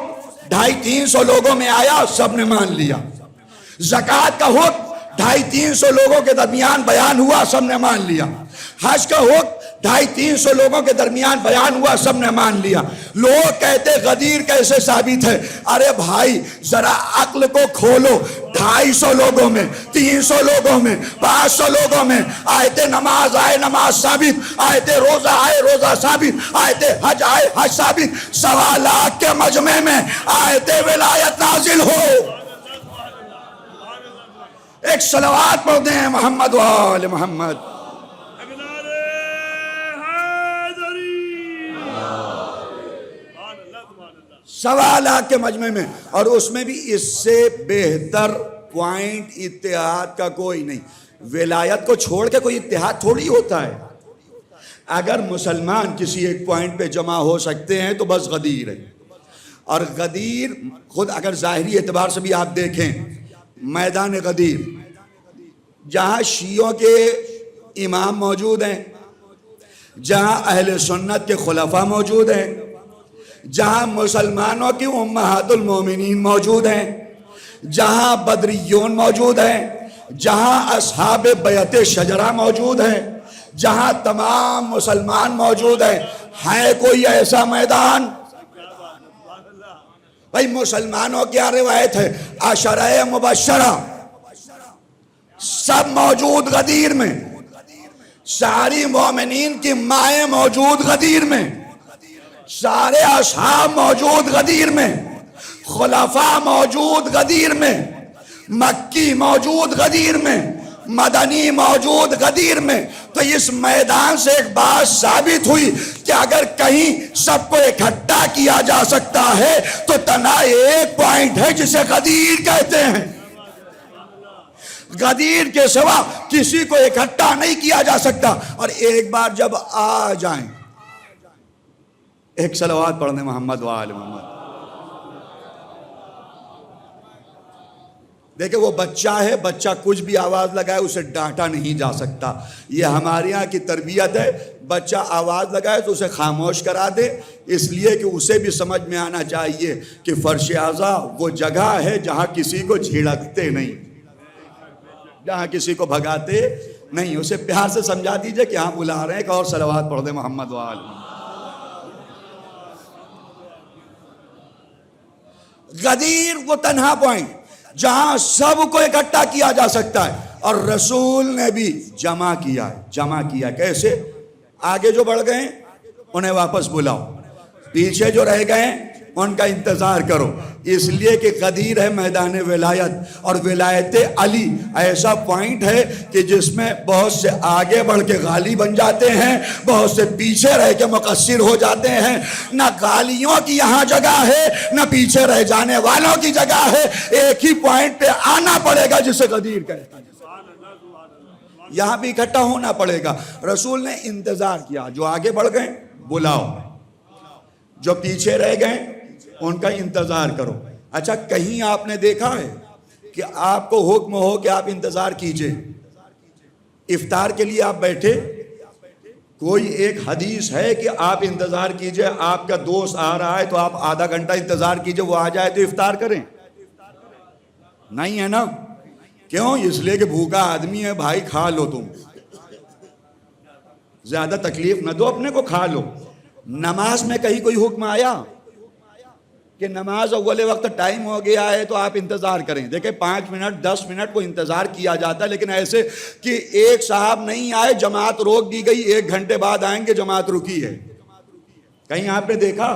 250-300 لوگوں میں آیا، سب نے مان لیا۔ زکوٰۃ کا حکم 250-300 لوگوں کے درمیان بیان ہوا، سب نے مان لیا۔ حج کا حکم 250-300 لوگوں کے درمیان بیان ہوا، سب نے مان لیا۔ لوگ کہتے غدیر کیسے ثابت ہے؟ ارے بھائی ذرا عقل کو کھولو، 250 لوگوں میں، 300 لوگوں میں، 500 لوگوں میں آیت نماز آئے نماز ثابت، آیت روزہ آئے روزہ ثابت، آیت حج آئے حج ثابت، 1.25 لاکھ کے مجمع میں آیت ولایت نازل ہو۔ ایک صلوات پڑھ دیں محمد و آل محمد۔ نعرہ حیدری، 1.25 لاکھ کے مجمع میں، اور اس میں بھی اس سے بہتر پوائنٹ اتحاد کا کوئی نہیں۔ ولایت کو چھوڑ کے کوئی اتحاد تھوڑی ہوتا ہے۔ اگر مسلمان کسی ایک پوائنٹ پہ جمع ہو سکتے ہیں تو بس غدیر ہے۔ اور غدیر خود اگر ظاہری اعتبار سے بھی آپ دیکھیں، میدان غدیر جہاں شیعوں کے امام موجود ہیں، جہاں اہل سنت کے خلفاء موجود ہیں، جہاں مسلمانوں کی امہات المومنین موجود ہیں، جہاں بدریون موجود ہیں، جہاں اصحاب بیعت شجرہ موجود ہیں، جہاں تمام مسلمان موجود ہیں، ہے کوئی ایسا میدان؟ بھائی مسلمانوں کیا روایت ہے؟ عشرہ مبشرہ سب موجود غدیر میں، ساری مومنین کی مائیں موجود غدیر میں، سارے اصحاب موجود غدیر میں، خلفاء موجود غدیر میں، مکی موجود غدیر میں، مدنی موجود غدیر میں۔ تو اس میدان سے ایک بات ثابت ہوئی کہ اگر کہیں سب کو اکٹھا کیا جا سکتا ہے تو تنہا ایک پوائنٹ ہے جسے غدیر کہتے ہیں۔ غدیر کے سوا کسی کو اکٹھا نہیں کیا جا سکتا۔ اور ایک بار جب آ جائیں، ایک صلوات پڑھنے محمد و آل محمد۔ دیکھیں وہ بچہ ہے، بچہ کچھ بھی آواز لگائے اسے ڈانٹا نہیں جا سکتا۔ یہ ہمارے یہاں کی تربیت ہے، بچہ آواز لگائے تو اسے خاموش کرا دے، اس لیے کہ اسے بھی سمجھ میں آنا چاہیے کہ فرش اعضاء وہ جگہ ہے جہاں کسی کو جھڑکتے نہیں، جہاں کسی کو بھگاتے نہیں۔ اسے پیار سے سمجھا دیجئے کہ ہاں بلا رہے ہیں، ایک اور صلوات پڑھ دیں محمد و آل محمد۔ غدیر وہ تنہا پوائنٹ جہاں سب کو اکٹھا کیا جا سکتا ہے، اور رسول نے بھی جمع کیا ہے۔ جمع کیا کیسے؟ آگے جو بڑھ گئے انہیں واپس بلاؤ، پیچھے جو رہ گئے ان کا انتظار کرو، اس لیے کہ غدیر ہے میدان ولایت، اور ولایت علی ایسا پوائنٹ ہے کہ جس میں بہت سے آگے بڑھ کے غالی بن جاتے ہیں، بہت سے پیچھے رہ کے مقصر ہو جاتے ہیں۔ نہ غالیوں کی یہاں جگہ ہے، نہ پیچھے رہ جانے والوں کی جگہ ہے، ایک ہی پوائنٹ پہ آنا پڑے گا جسے غدیر کہتے ہیں۔ یہاں بھی اکٹھا ہونا پڑے گا۔ رسول نے انتظار کیا، جو آگے بڑھ گئے بلاؤ، جو پیچھے رہ گئے ان کا انتظار کرو۔ اچھا کہیں آپ نے دیکھا ہے کہ آپ کو حکم ہو کہ آپ انتظار کیجئے؟ افطار کے لیے آپ بیٹھے، کوئی ایک حدیث ہے کہ آپ انتظار کیجئے، آپ کا دوست آ رہا ہے تو آپ آدھا گھنٹہ انتظار کیجئے، وہ آ جائے تو افطار کریں؟ نہیں ہے نا؟ کیوں؟ اس لیے کہ بھوکا آدمی ہے بھائی، کھا لو، تم زیادہ تکلیف نہ دو اپنے کو، کھا لو۔ نماز میں کہیں کوئی حکم آیا کہ نماز اول وقت ٹائم ہو گیا ہے تو آپ انتظار کریں؟ دیکھیں 5 منٹ 10 منٹ کو انتظار کیا جاتا ہے، لیکن ایسے کہ ایک صاحب نہیں آئے جماعت روک دی گئی، 1 گھنٹے بعد آئیں گے جماعت رکی ہے، کہیں آپ نے دیکھا؟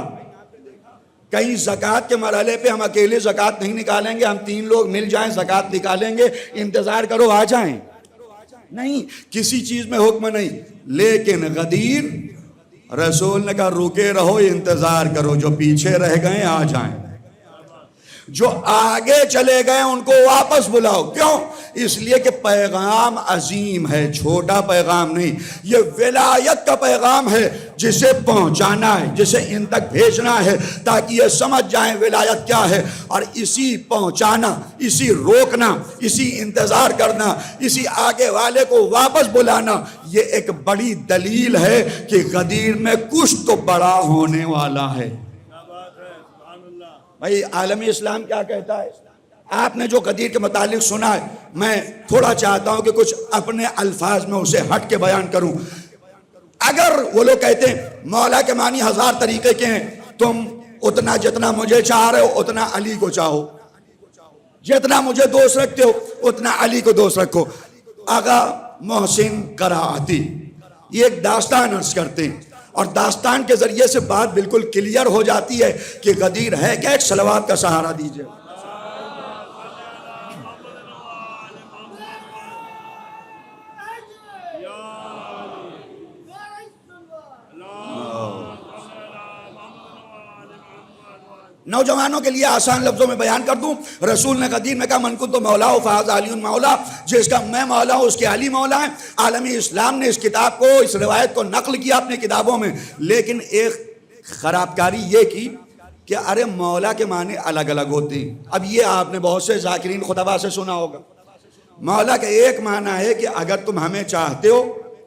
کہیں زکوٰۃ کے مرحلے پہ ہم اکیلے زکوٰۃ نہیں نکالیں گے، ہم 3 لوگ مل جائیں زکوٰۃ نکالیں گے، انتظار کرو آ جائیں؟ نہیں، کسی چیز میں حکم نہیں۔ لیکن غدیر رسول نے کہا رکے رہو، انتظار کرو، جو پیچھے رہ گئے آ جائیں۔ جو آگے چلے گئے ان کو واپس بلاؤ. کیوں؟ اس لیے کہ پیغام عظیم ہے، چھوٹا پیغام نہیں. یہ ولایت کا پیغام ہے جسے پہنچانا ہے، جسے ان تک بھیجنا ہے تاکہ یہ سمجھ جائیں ولایت کیا ہے. اور اسی پہنچانا، اسی روکنا، اسی انتظار کرنا، اسی آگے والے کو واپس بلانا، یہ ایک بڑی دلیل ہے کہ غدیر میں کچھ تو بڑا ہونے والا ہے. بھائی عالمی اسلام کیا کہتا ہے؟ آپ نے جو غدیر کے متعلق سنا ہے، میں تھوڑا چاہتا ہوں کہ کچھ اپنے الفاظ میں اسے ہٹ کے بیان کروں. اگر وہ لوگ کہتے ہیں مولا کے معنی 1000 طریقے کے ہیں، تم اتنا جتنا مجھے چاہ رہے ہو اتنا علی کو چاہو، جتنا مجھے دوست رکھتے ہو اتنا علی کو دوست رکھو. آغا محسن قرائتی یہ ایک داستان عرض کرتے ہیں، اور داستان کے ذریعے سے بات بالکل کلیئر ہو جاتی ہے کہ غدیر ہے کیا. ایک صلوات کا سہارا دیجئے. نوجوانوں کے لیے آسان لفظوں میں بیان کر دوں، رسول نے غدیر میں کہا من کنت مولا فہذا علی مولا، جس کا میں مولا ہوں اس کے علی مولا ہیں. عالمی اسلام نے اس کتاب کو، اس روایت کو نقل کیا اپنی کتابوں میں، لیکن ایک خرابکاری یہ کی کہ ارے مولا کے معنی الگ الگ ہوتے ہیں. اب یہ آپ نے بہت سے ذاکرین خطبہ سے سنا ہوگا. مولا کا ایک معنی ہے کہ اگر تم ہمیں چاہتے ہو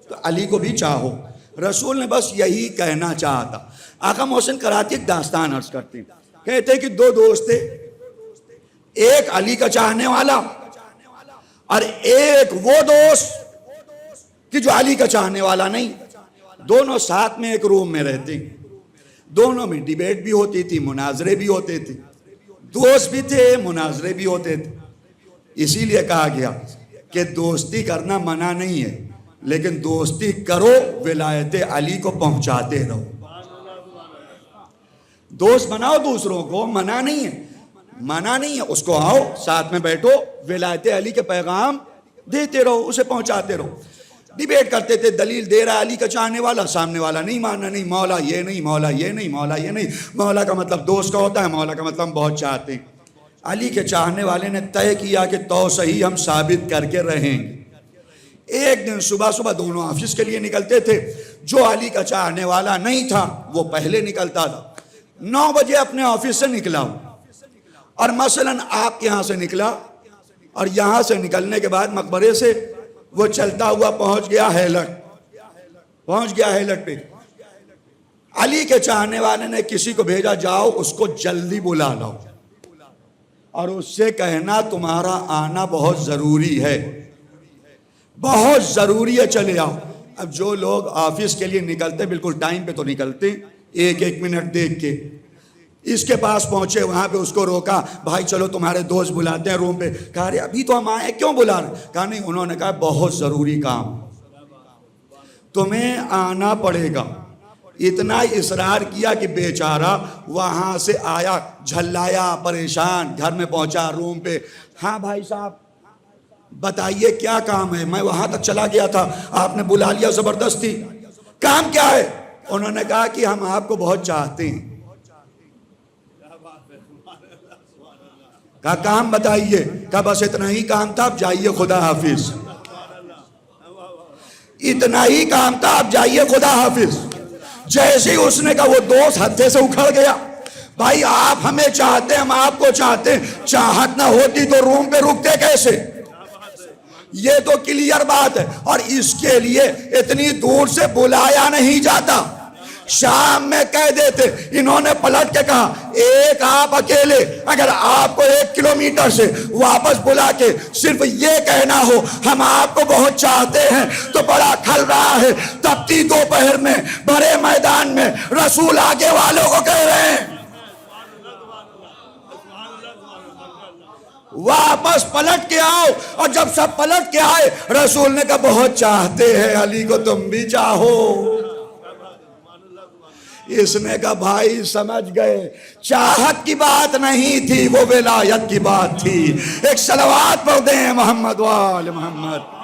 تو علی کو بھی چاہو. رسول نے بس یہی کہنا چاہتا. آقا محسن قرائتی ایک داستان عرض کرتے ہیں، کہتے کہ 2 دوست تھے، ایک علی کا چاہنے والا اور ایک وہ دوست کہ جو علی کا چاہنے والا نہیں. دونوں ساتھ میں ایک روم میں رہتے، دونوں میں ڈیبیٹ بھی ہوتی تھی، مناظرے بھی ہوتے تھے، دوست بھی تھے، مناظرے بھی ہوتے تھے. اسی لیے کہا گیا کہ دوستی کرنا منع نہیں ہے، لیکن دوستی کرو ولایت علی کو پہنچاتے رہو. دوست بناؤ دوسروں کو، منع نہیں ہے، منع نہیں ہے. اس کو آؤ ساتھ میں بیٹھو، ولایت علی کے پیغام دیتے رہو، اسے پہنچاتے رہو. ڈیبیٹ کرتے تھے، دلیل دے رہا علی کا چاہنے والا، سامنے والا نہیں ماننا، نہیں مولا یہ نہیں، مولا یہ نہیں، مولا یہ نہیں. مولا کا مطلب دوست کا ہوتا ہے، مولا کا مطلب ہم بہت چاہتے ہیں. علی کے چاہنے والے نے طے کیا کہ تو صحیح ہم ثابت کر کے رہیں گے. ایک دن صبح صبح دونوں آفس کے لیے نکلتے تھے. جو علی کا چاہنے والا نہیں تھا وہ پہلے نکلتا تھا. 9 بجے اپنے آفس سے نکلا اور مثلا آپ کے یہاں سے نکلا، اور یہاں سے نکلنے کے بعد مقبرے سے وہ چلتا ہوا پہنچ گیا ہیلٹ پہ. علی کے چاہنے والے نے کسی کو بھیجا، جاؤ اس کو جلدی بلا لاؤ اور اس سے کہنا تمہارا آنا بہت ضروری ہے، بہت ضروری ہے، چلے آؤ. اب جو لوگ آفس کے لیے نکلتے بالکل ٹائم پہ تو نکلتے، ایک منٹ دیکھ کے. اس کے پاس پہنچے، وہاں پہ اس کو روکا، بھائی چلو تمہارے دوست بلاتے ہیں روم پہ. کہا رہے ابھی تو ہم آئے، کیوں بلا رہے؟ کہا نہیں، انہوں نے کہا بہت ضروری کام، تمہیں آنا پڑے گا. اتنا اصرار کیا کہ بیچارہ وہاں سے آیا، جھلایا، پریشان، گھر میں پہنچا روم پہ. ہاں بھائی صاحب بتائیے کیا کام ہے؟ میں وہاں تک چلا گیا تھا، آپ نے بلا لیا زبردستی، کام کیا ہے؟ انہوں نے کہا کہ ہم آپ کو بہت چاہتے ہیں. کہا کام بتائیے. کہا بس اتنا ہی کام تھا، اب جائیے خدا حافظ. اتنا ہی کام تھا، اب جائیے خدا حافظ. جیسے ہی اس نے کہا وہ دوست ہتھے سے اکھڑ گیا. بھائی آپ ہمیں چاہتے ہیں، ہم آپ کو چاہتے ہیں، چاہت نہ ہوتی تو روم پہ رکتے کیسے؟ یہ تو کلیئر بات ہے. اور اس کے لیے اتنی دور سے بلایا نہیں جاتا، شام میں کہہ دیتے. انہوں نے پلٹ کے کہا ایک آپ اکیلے اگر آپ کو 1 کلومیٹر سے واپس بلا کے صرف یہ کہنا ہو ہم آپ کو بہت چاہتے ہیں تو بڑا کھل رہا ہے. تپتی دوپہر میں بڑے میدان میں رسول آگے والوں کو کہہ رہے ہیں واپس پلٹ کے آؤ. اور جب سب پلٹ کے آئے، رسول نے کہا بہت چاہتے ہیں علی کو، تم بھی چاہو. اس نے کہا بھائی سمجھ گئے، چاہت کی بات نہیں تھی، وہ ولایت کی بات تھی. ایک صلوات پڑھ دیں محمد وآل محمد.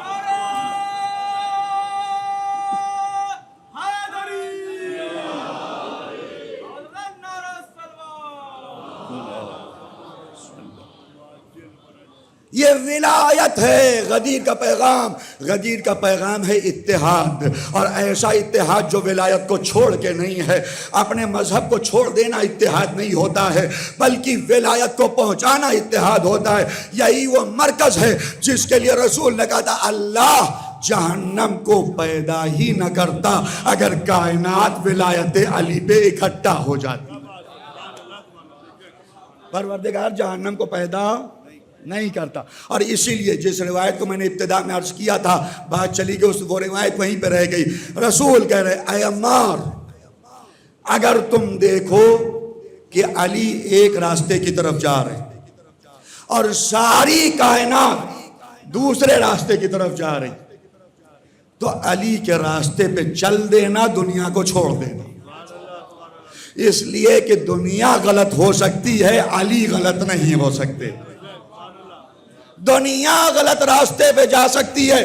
یہ ولایت ہے. غدیر کا پیغام ہے اتحاد، اور ایسا اتحاد جو ولایت کو چھوڑ کے نہیں ہے. اپنے مذہب کو چھوڑ دینا اتحاد نہیں ہوتا ہے، بلکہ ولایت کو پہنچانا اتحاد ہوتا ہے. یہی وہ مرکز ہے جس کے لیے رسول نے کہا تھا اللہ جہنم کو پیدا ہی نہ کرتا اگر کائنات ولایت علی پہ اکٹھا ہو جاتی. پروردگار جہنم کو پیدا نہیں کرتا. اور اسی لیے جس روایت کو میں نے ابتدا میں عرض کیا تھا، بات چلی گئی، وہ روایت وہیں پہ رہ گئی. رسول کہہ رہے اے عمار، اگر تم دیکھو کہ علی ایک راستے کی طرف جا رہے اور ساری کائنات دوسرے راستے کی طرف جا رہی، تو علی کے راستے پہ چل دینا، دنیا کو چھوڑ دینا. اس لیے کہ دنیا غلط ہو سکتی ہے، علی غلط نہیں ہو سکتے. دنیا غلط راستے پہ جا سکتی ہے،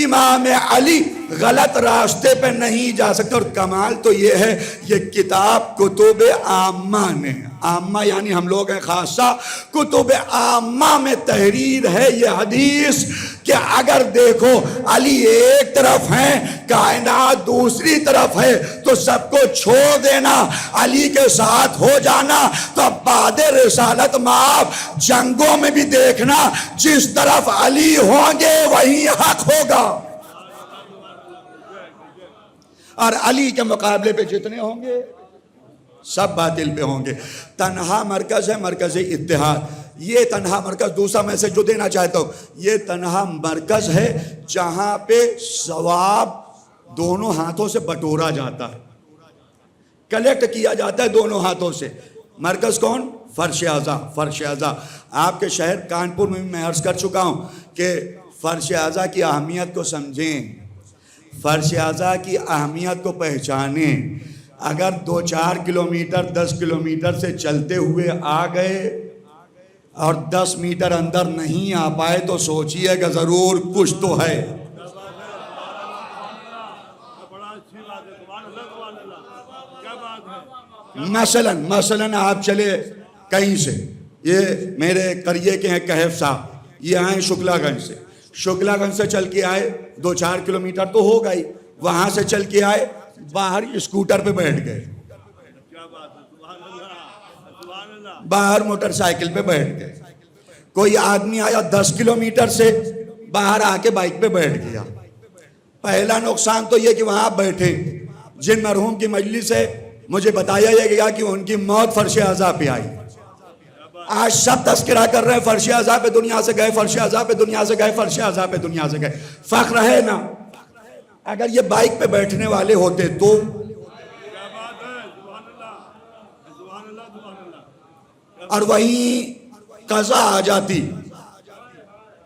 امام علی غلط راستے پہ نہیں جا سکتے. اور کمال تو یہ ہے، یہ کتاب کتب عامہ نے، عامہ یعنی ہم لوگ ہیں خاصہ، کتب عامہ میں تحریر ہے یہ حدیث کہ اگر دیکھو علی ایک طرف ہیں، کائنات دوسری طرف ہے، تو سب کو چھوڑ دینا، علی کے ساتھ ہو جانا. تو بعد رسالت معاف جنگوں میں بھی دیکھنا، جس طرف علی ہوں گے وہی حق ہوگا، اور علی کے مقابلے پہ جتنے ہوں گے سب باطل پہ ہوں گے. تنہا مرکز ہے مرکز اتحاد. یہ تنہا مرکز، دوسرا میسج جو دینا چاہتا ہوں، یہ تنہا مرکز ہے جہاں پہ ثواب دونوں ہاتھوں سے بٹورا جاتا ہے، کلیکٹ کیا جاتا ہے دونوں ہاتھوں سے. مرکز کون؟ فرش اعضا. فرش اعضا آپ کے شہر کانپور میں میں عرض کر چکا ہوں کہ فرش اعضا کی اہمیت کو سمجھیں، فرش اعضا کی اہمیت کو پہچانیں. اگر 2-4 کلومیٹر 10 کلومیٹر سے چلتے ہوئے آ گئے اور 10 میٹر اندر نہیں آ پائے تو سوچئے کہ ضرور کچھ تو ہے. مثلاً آپ چلے کہیں سے، یہ میرے قریے کے ہیں کہف صاحب، یہ آئے شکلا گنج سے، شکلا گنج سے چل کے آئے 2-4 کلومیٹر تو ہو گئی، وہاں سے چل کے آئے باہر اسکوٹر پہ بیٹھ گئے، باہر موٹر سائیکل پہ بیٹھ گئے. کوئی آدمی آیا 10 کلومیٹر سے باہر آ کے بائک پہ بیٹھ گیا. پہلا نقصان تو یہ کہ وہاں بیٹھے، جن مرحوم کی مجلس ہے مجھے بتایا یہ گیا کہ ان کی موت فرش اعضا پہ آئی. آج سب تذکرہ کر رہے ہیں فرش اعضا پہ دنیا سے گئے، فرش اعضا پہ دنیا سے گئے، فرش اعضا پہ دنیا سے گئے. فخر ہے نا؟ اگر یہ بائک پہ بیٹھنے والے ہوتے تو اور وہیں قضا آ جاتی.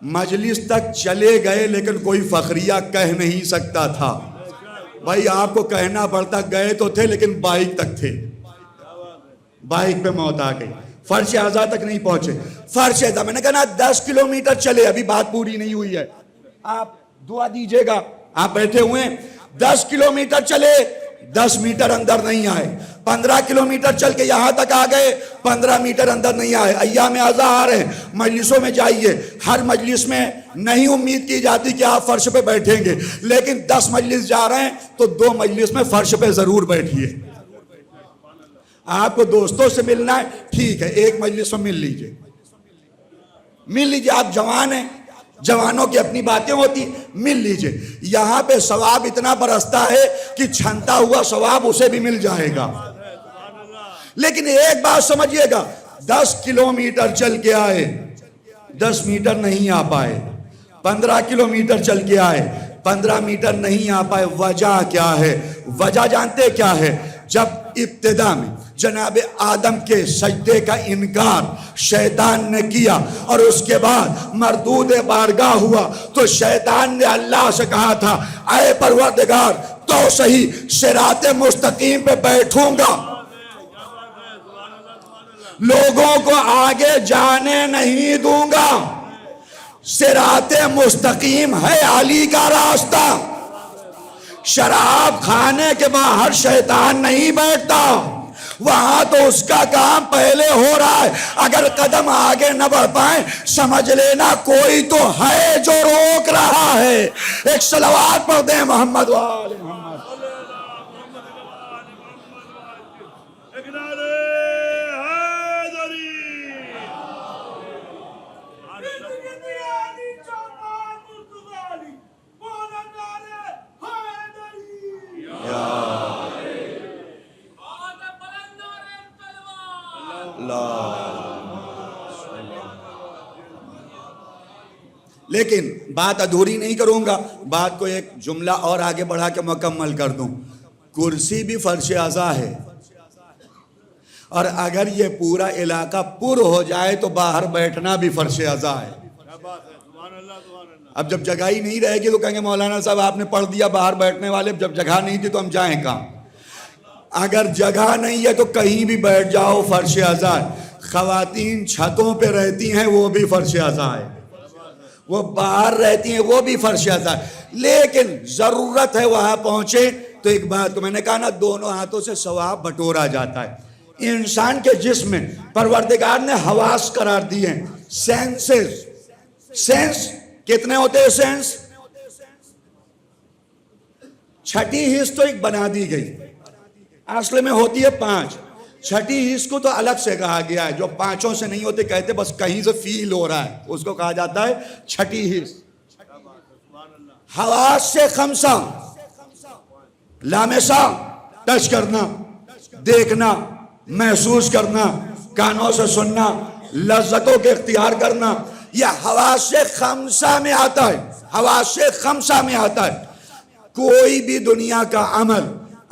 مجلس تک چلے گئے لیکن کوئی فخریہ کہہ نہیں سکتا تھا. بھائی آپ کو کہنا پڑتا، گئے تو تھے لیکن بائک تک تھے، بائک پہ موت آ گئی، فرش اعضا تک نہیں پہنچے. فرش اعضا میں نے کہا نا 10 کلومیٹر چلے، ابھی بات پوری نہیں ہوئی ہے، آپ دعا دیجئے گا. آپ بیٹھے ہوئے 10 کلومیٹر چلے، 10 میٹر اندر نہیں آئے. 15 کلومیٹر چل کے یہاں تک آ گئے، 15 میٹر اندر نہیں آئے. ایام اعضا آ رہے ہیں، مجلسوں میں جائیے، ہر مجلس میں نہیں امید کی جاتی کہ آپ فرش پہ بیٹھیں گے، لیکن 10 مجلس جا رہے ہیں تو 2 مجلس میں فرش پہ ضرور بیٹھیے. آپ کو دوستوں سے ملنا ہے ٹھیک ہے، ایک مجلس میں مل لیجئے، آپ جوان ہیں، جوانوں کی اپنی باتیں ہوتی، مل لیجئے. یہاں پہ ثواب اتنا برستا ہے کہ چھنتا ہوا ثواب اسے بھی مل جائے گا. لیکن ایک بات سمجھیے گا، 10 کلومیٹر چل کے آئے، 10 میٹر نہیں آ پائے. 15 کلومیٹر چل کے آئے، 15 میٹر نہیں آ پائے. وجہ کیا ہے؟ وجہ جانتے کیا ہے؟ جب ابتدا میں جناب آدم کے سجدے کا انکار شیطان نے کیا اور اس کے بعد مردود بارگاہ ہوا تو شیطان نے اللہ سے کہا تھا اے پروردگار تو صحیح صراط مستقیم پہ بیٹھوں گا، لوگوں کو آگے جانے نہیں دوں گا. صراط مستقیم ہے علی کا راستہ. شراب کھانے کے باہر شیطان نہیں بیٹھتا، وہاں تو اس کا کام پہلے ہو رہا ہے. اگر قدم آگے نہ بڑھ پائیں سمجھ لینا کوئی تو ہے جو روک رہا ہے. ایک صلوات پڑھ دیں محمد وآل محمد. لیکن بات ادھوری نہیں کروں گا، بات کو ایک جملہ اور آگے بڑھا کے مکمل کر دوں. کرسی بھی فرش اعضا ہے، اور اگر یہ پورا علاقہ پر ہو جائے تو باہر بیٹھنا بھی فرش اعضا ہے. اب جب جگہ ہی نہیں رہے گی تو کہیں گے مولانا صاحب آپ نے پڑھ دیا باہر بیٹھنے والے، جب جگہ نہیں تھی تو ہم جائیں کہاں. اگر جگہ نہیں ہے تو کہیں بھی بیٹھ جاؤ فرش اعضا ہے. خواتین چھتوں پہ رہتی ہیں وہ بھی فرش اعضا ہے، وہ باہر رہتی ہیں وہ بھی فرش اعضا ہے. لیکن ضرورت ہے وہاں پہنچے تو ایک بات تو میں نے کہا نا، دونوں ہاتھوں سے ثواب بٹورا جاتا ہے. انسان کے جسم میں پروردگار نے حواس قرار دیے ہیں، سینسز. سینس کتنے ہوتے ہیں؟ سینس چھٹی حص تو ایک بنا دی گئی، اصل میں ہوتی ہے 5. چھٹی حص کو تو الگ سے کہا گیا ہے، جو 5 سے نہیں ہوتے، کہتے بس کہیں سے فیل ہو رہا ہے، اس کو کہا جاتا ہے چھٹی حص. حواس سے 5 لامسہ، ٹچ کرنا، دیکھنا، محسوس کرنا، کانوں سے سننا، لذتوں کے اختیار کرنا، یہ حواس سے 5 میں آتا ہے. حواس سے 5 میں آتا ہے. کوئی بھی دنیا کا عمل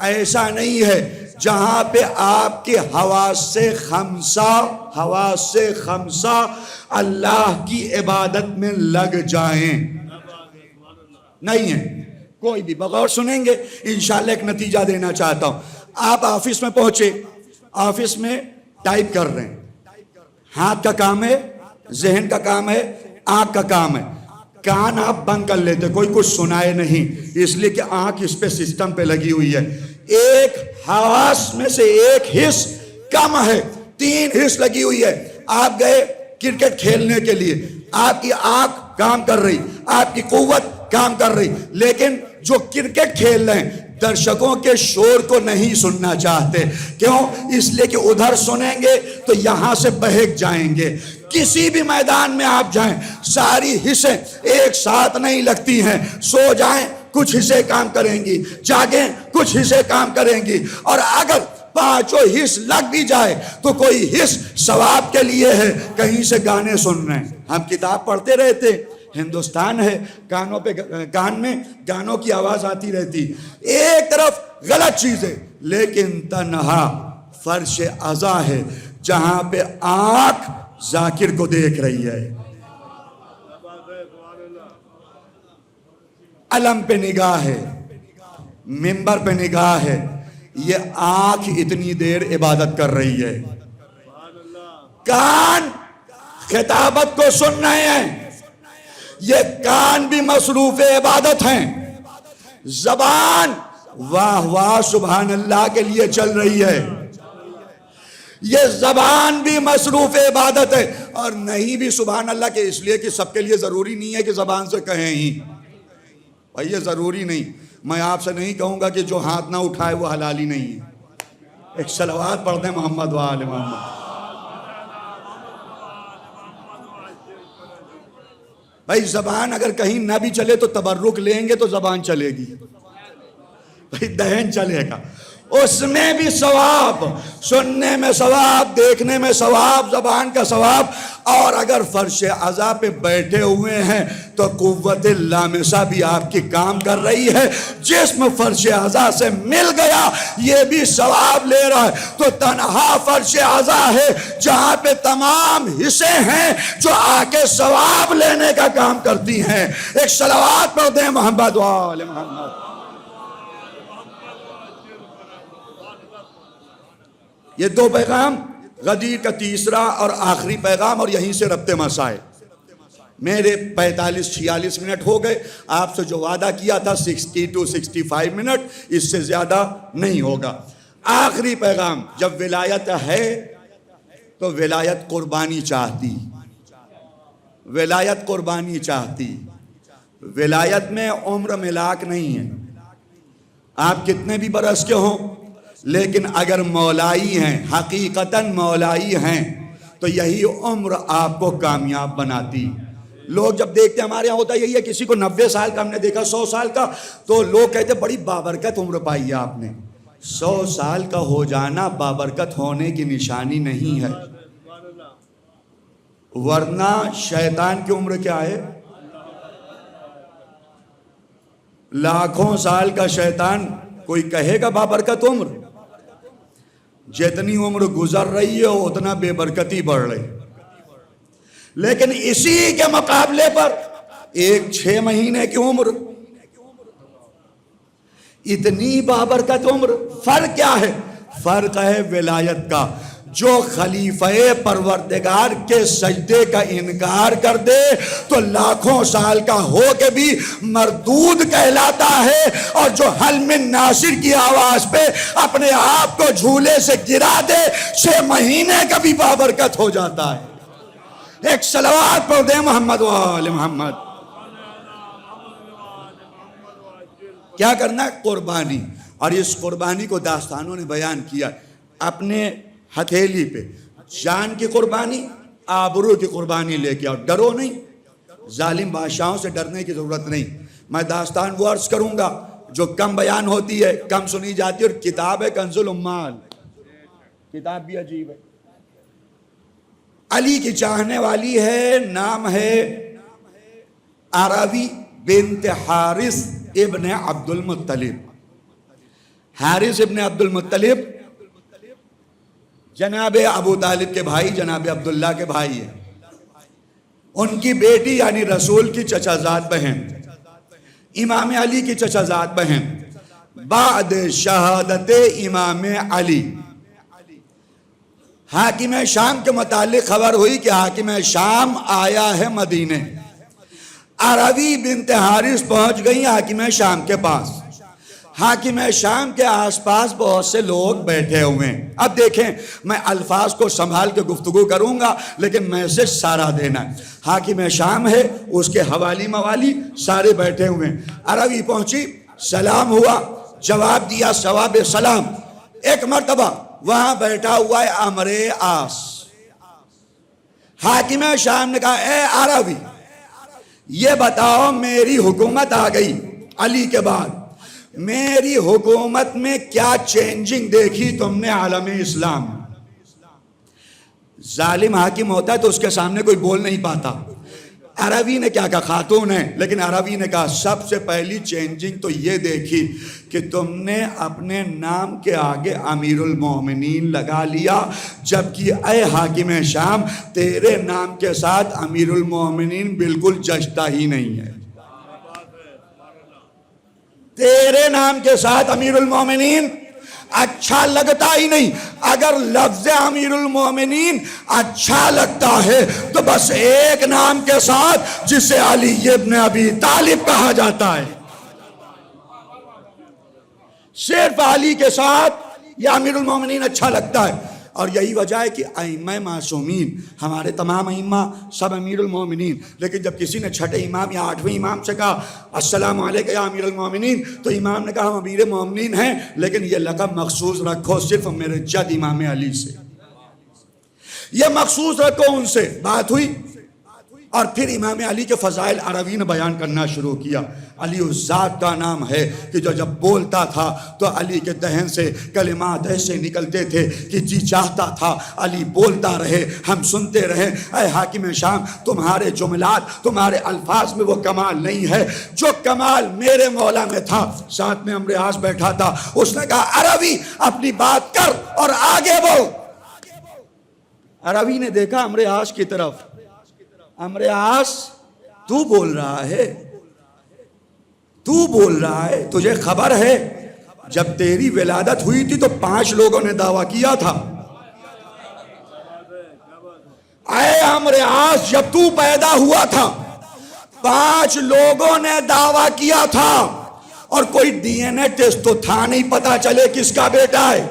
ایسا نہیں ہے جہاں پہ آپ کے حواس سے 5 اللہ کی عبادت میں لگ جائیں. نہیں ہے کوئی بھی. بغور سنیں گے انشاءاللہ ایک نتیجہ دینا چاہتا ہوں. آپ آفس میں پہنچے، آفس میں ٹائپ کر رہے ہیں، ہاتھ کا کام ہے، ذہن کا کام ہے، آنکھ کا کام ہے. کان آپ بند کر لیتے، کوئی کچھ سنائے نہیں، اس لیے کہ آنکھ اس پہ سسٹم پہ لگی ہوئی ہے. ایک حواس میں سے ایک حص کم ہے، 3 حص لگی ہوئی ہے. آپ گئے کرکٹ کھیلنے کے لیے، آپ کی آنکھ کام کر رہی، آپ کی قوت کام کر رہی، لیکن جو کرکٹ کھیل رہے ہیں درشکوں کے شور کو نہیں سننا چاہتے. کیوں؟ اس لیے کہ ادھر سنیں گے تو یہاں سے بہک جائیں گے. کسی بھی میدان میں آپ جائیں ساری حصے ایک ساتھ نہیں لگتی ہیں. سو جائیں کچھ حصے کام کریں گی، جاگیں کچھ حصے کام کریں گی، اور اگر 5 حص لگ بھی جائے تو کوئی حص ثواب کے لیے ہے، کہیں سے گانے سن رہے ہیں. ہم کتاب پڑھتے رہتے، ہندوستان ہے، کان میں گانوں کی آواز آتی رہتی، ایک طرف غلط چیز ہے، لیکن تنہا فرش اعضا ہے جہاں پہ آنکھ ذاکر کو دیکھ رہی ہے، علم پہ نگاہ ہے، منبر پہ نگاہ ہے. یہ آنکھ اتنی دیر عبادت کر رہی ہے، کان خطابت کو سن رہے ہیں، یہ کان بھی مصروف عبادت ہیں. زبان واہ واہ سبحان اللہ کے لیے چل رہی ہے، یہ زبان بھی مصروف عبادت ہے. اور نہیں بھی سبحان اللہ کے اس لیے کہ سب کے لیے ضروری نہیں ہے کہ زبان سے کہیں ہی، بھائی یہ ضروری نہیں. میں آپ سے نہیں کہوں گا کہ جو ہاتھ نہ اٹھائے وہ حلالی نہیں ہے. ایک صلوات پڑھ دیں محمد وآل محمد. بھائی زبان اگر کہیں نہ بھی چلے تو تبرک لیں گے تو زبان چلے گی، بھائی دہن چلے گا، اس میں بھی ثواب، سننے میں ثواب، دیکھنے میں ثواب، زبان کا ثواب. اور اگر فرش اعضا پہ بیٹھے ہوئے ہیں تو قوت لامسہ بھی آپ کی کام کر رہی ہے. جسم فرش اعضا سے مل گیا یہ بھی ثواب لے رہا ہے. تو تنہا فرش اعضا ہے جہاں پہ تمام حصے ہیں جو آ کے ثواب لینے کا کام کرتی ہیں. ایک صلوات پڑھ دیں محمد وآل محمد. یہ 2 پیغام، غدیر کا تیسرا اور آخری پیغام، اور یہیں سے ربط مسائل. میرے 45-46 منٹ ہو گئے. آپ سے جو وعدہ کیا تھا 60 to 65 منٹ، اس سے زیادہ نہیں ہوگا. آخری پیغام، جب ولایت ہے تو ولایت قربانی چاہتی، ولایت قربانی چاہتی۔ ولایت میں عمر ملاک نہیں ہے، آپ کتنے بھی برس کے ہوں، لیکن اگر مولائی ہیں، حقیقتاً مولائی ہیں، تو یہی عمر آپ کو کامیاب بناتی۔ لوگ جب دیکھتے ہیں، ہمارے یہاں ہوتا یہی ہے، کسی کو 90 سال کا ہم نے دیکھا، 100 سال کا، تو لوگ کہتے ہیں بڑی بابرکت عمر پائی ہے آپ نے۔ 100 سال کا ہو جانا بابرکت ہونے کی نشانی نہیں ہے، ورنہ شیطان کی عمر کیا ہے؟ لاکھوں سال کا شیطان کوئی کہے گا بابرکت عمر؟ جتنی عمر گزر رہی ہے اتنا بے برکتی بڑھ رہی، لیکن اسی کے مقابلے پر ایک 6 مہینے کی عمر، اتنی بابرکت عمر۔ فرق کیا ہے؟ فرق ہے ولایت کا۔ جو خلیفہ پروردگار کے سجدے کا انکار کر دے تو لاکھوں سال کا ہو کے بھی مردود کہلاتا ہے، اور جو حل من ناصر کی آواز پہ اپنے آپ کو جھولے سے گرا دے 6 مہینے کا بھی بابرکت ہو جاتا ہے۔ ایک صلوات پڑھ دیں محمد و آل محمد۔ کیا کرنا ہے؟ قربانی۔ اور اس قربانی کو داستانوں نے بیان کیا، اپنے ہتھیلی پہ جان کی قربانی، آبرو کی قربانی لے کے آؤ، ڈرو نہیں، ظالم بادشاہوں سے ڈرنے کی ضرورت نہیں۔ میں داستان وہ عرض کروں گا جو کم بیان ہوتی ہے، کم سنی جاتی ہے، اور کتاب ہے کنز الامال، کتاب بھی عجیب ہے۔ علی کی چاہنے والی ہے، نام ہے عربی بنت حارث ابن عبد المطلب۔ حارث ابن عبد المطلب جناب ابو طالب کے بھائی، جناب عبداللہ کے بھائی ہیں۔ ان کی بیٹی یعنی رسول کی چچا زاد بہن، امام علی کی چچا زاد بہن، بعد شہادت امام علی حاکم شام کے متعلق خبر ہوئی کہ حاکم شام آیا ہے مدینے۔ عربی بنت حارث پہنچ گئی حاکم شام کے پاس۔ حاکم شام کے آس پاس بہت سے لوگ بیٹھے ہوئے ہیں۔ اب دیکھیں، میں الفاظ کو سنبھال کے گفتگو کروں گا، لیکن میسج سارا دینا ہے۔ حاکم شام ہے، اس کے حوالی موالی سارے بیٹھے ہوئے ہیں۔ عربی پہنچی، سلام ہوا، جواب دیا ثواب سلام۔ ایک مرتبہ وہاں بیٹھا ہوا ہے عمرو عاص۔ حاکم شام نے کہا، اے عربی، یہ بتاؤ میری حکومت آ گئی علی کے بعد، میری حکومت میں کیا چینجنگ دیکھی تم نے عالم اسلام؟ ظالم حاکم ہوتا ہے تو اس کے سامنے کوئی بول نہیں پاتا۔ عربی نے کیا کہا؟ خاتون ہے، لیکن عربی نے کہا سب سے پہلی چینجنگ تو یہ دیکھی کہ تم نے اپنے نام کے آگے امیر المومنین لگا لیا، جبکہ اے حاکم شام تیرے نام کے ساتھ امیر المومنین بالکل جچتا ہی نہیں ہے۔ تیرے نام کے ساتھ امیر المومنین اچھا لگتا ہی نہیں۔ اگر لفظ امیر المومنین اچھا لگتا ہے تو بس ایک نام کے ساتھ، جسے علی ابن ابی طالب کہا جاتا ہے، صرف علی کے ساتھ یہ امیر المومنین اچھا لگتا ہے۔ اور یہی وجہ ہے کہ ائمہ معصومین، ہمارے تمام ائمہ سب امیر المومنین، لیکن جب کسی نے چھٹے امام یا 8ویں امام سے کہا السلام علیکم یا امیر المومنین، تو امام نے کہا ہم امیر مومنین ہیں، لیکن یہ لقب مخصوص رکھو صرف میرے جد امام علی سے، یہ مخصوص رکھو ان سے۔ بات ہوئی، اور پھر امام علی کے فضائل عربی نے بیان کرنا شروع کیا۔ علی اس ذات کا نام ہے کہ جو جب بولتا تھا تو علی کے دہن سے کلمات ایسے نکلتے تھے کہ جی چاہتا تھا علی بولتا رہے، ہم سنتے رہے۔ اے حاکم شام، تمہارے جملات، تمہارے الفاظ میں وہ کمال نہیں ہے جو کمال میرے مولا میں تھا۔ ساتھ میں عمرو عاص بیٹھا تھا، اس نے کہا عربی اپنی بات کر اور آگے بڑھ۔ عربی نے دیکھا عمرو عاص کی طرف، عمرو عاص تو بول رہا ہے، تو بول رہا ہے، تجھے خبر ہے جب تیری ولادت ہوئی تھی تو 5 لوگوں نے دعویٰ کیا تھا۔ اے عمرو عاص، جب تو پیدا ہوا تھا 5 لوگوں نے دعویٰ کیا تھا، اور کوئی ڈی این اے ٹیسٹ تو تھا نہیں پتا چلے کس کا بیٹا ہے۔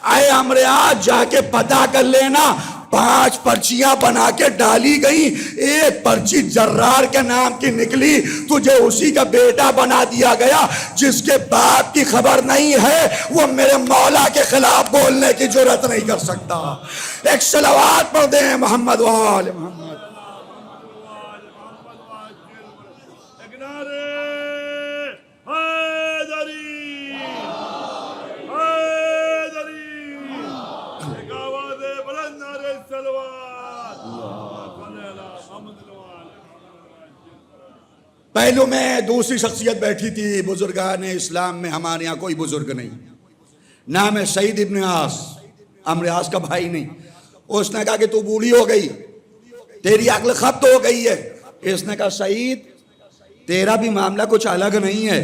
اے امریات جا کے پتہ کر لینا 5 پرچیاں بنا کے ڈالی گئی، ایک پرچی جرار کے نام کی نکلی، تجھے اسی کا بیٹا بنا دیا گیا، جس کے باپ کی خبر نہیں ہے وہ میرے مولا کے خلاف بولنے کی جرات نہیں کر سکتا۔ ایک صلوات پڑھ دیں محمد وآل محمد۔ پہلو میں دوسری شخصیت بیٹھی تھی، بزرگان اسلام میں ہمارے یہاں کوئی بزرگ نہیں، نام ہے سعید ابن عاص، عمرو عاص کا بھائی نہیں۔ اس نے کہا کہ تو بوڑھی ہو گئی، تیری عقل ختم ہو گئی ہے۔ اس نے کہا سعید تیرا بھی معاملہ کچھ الگ نہیں ہے،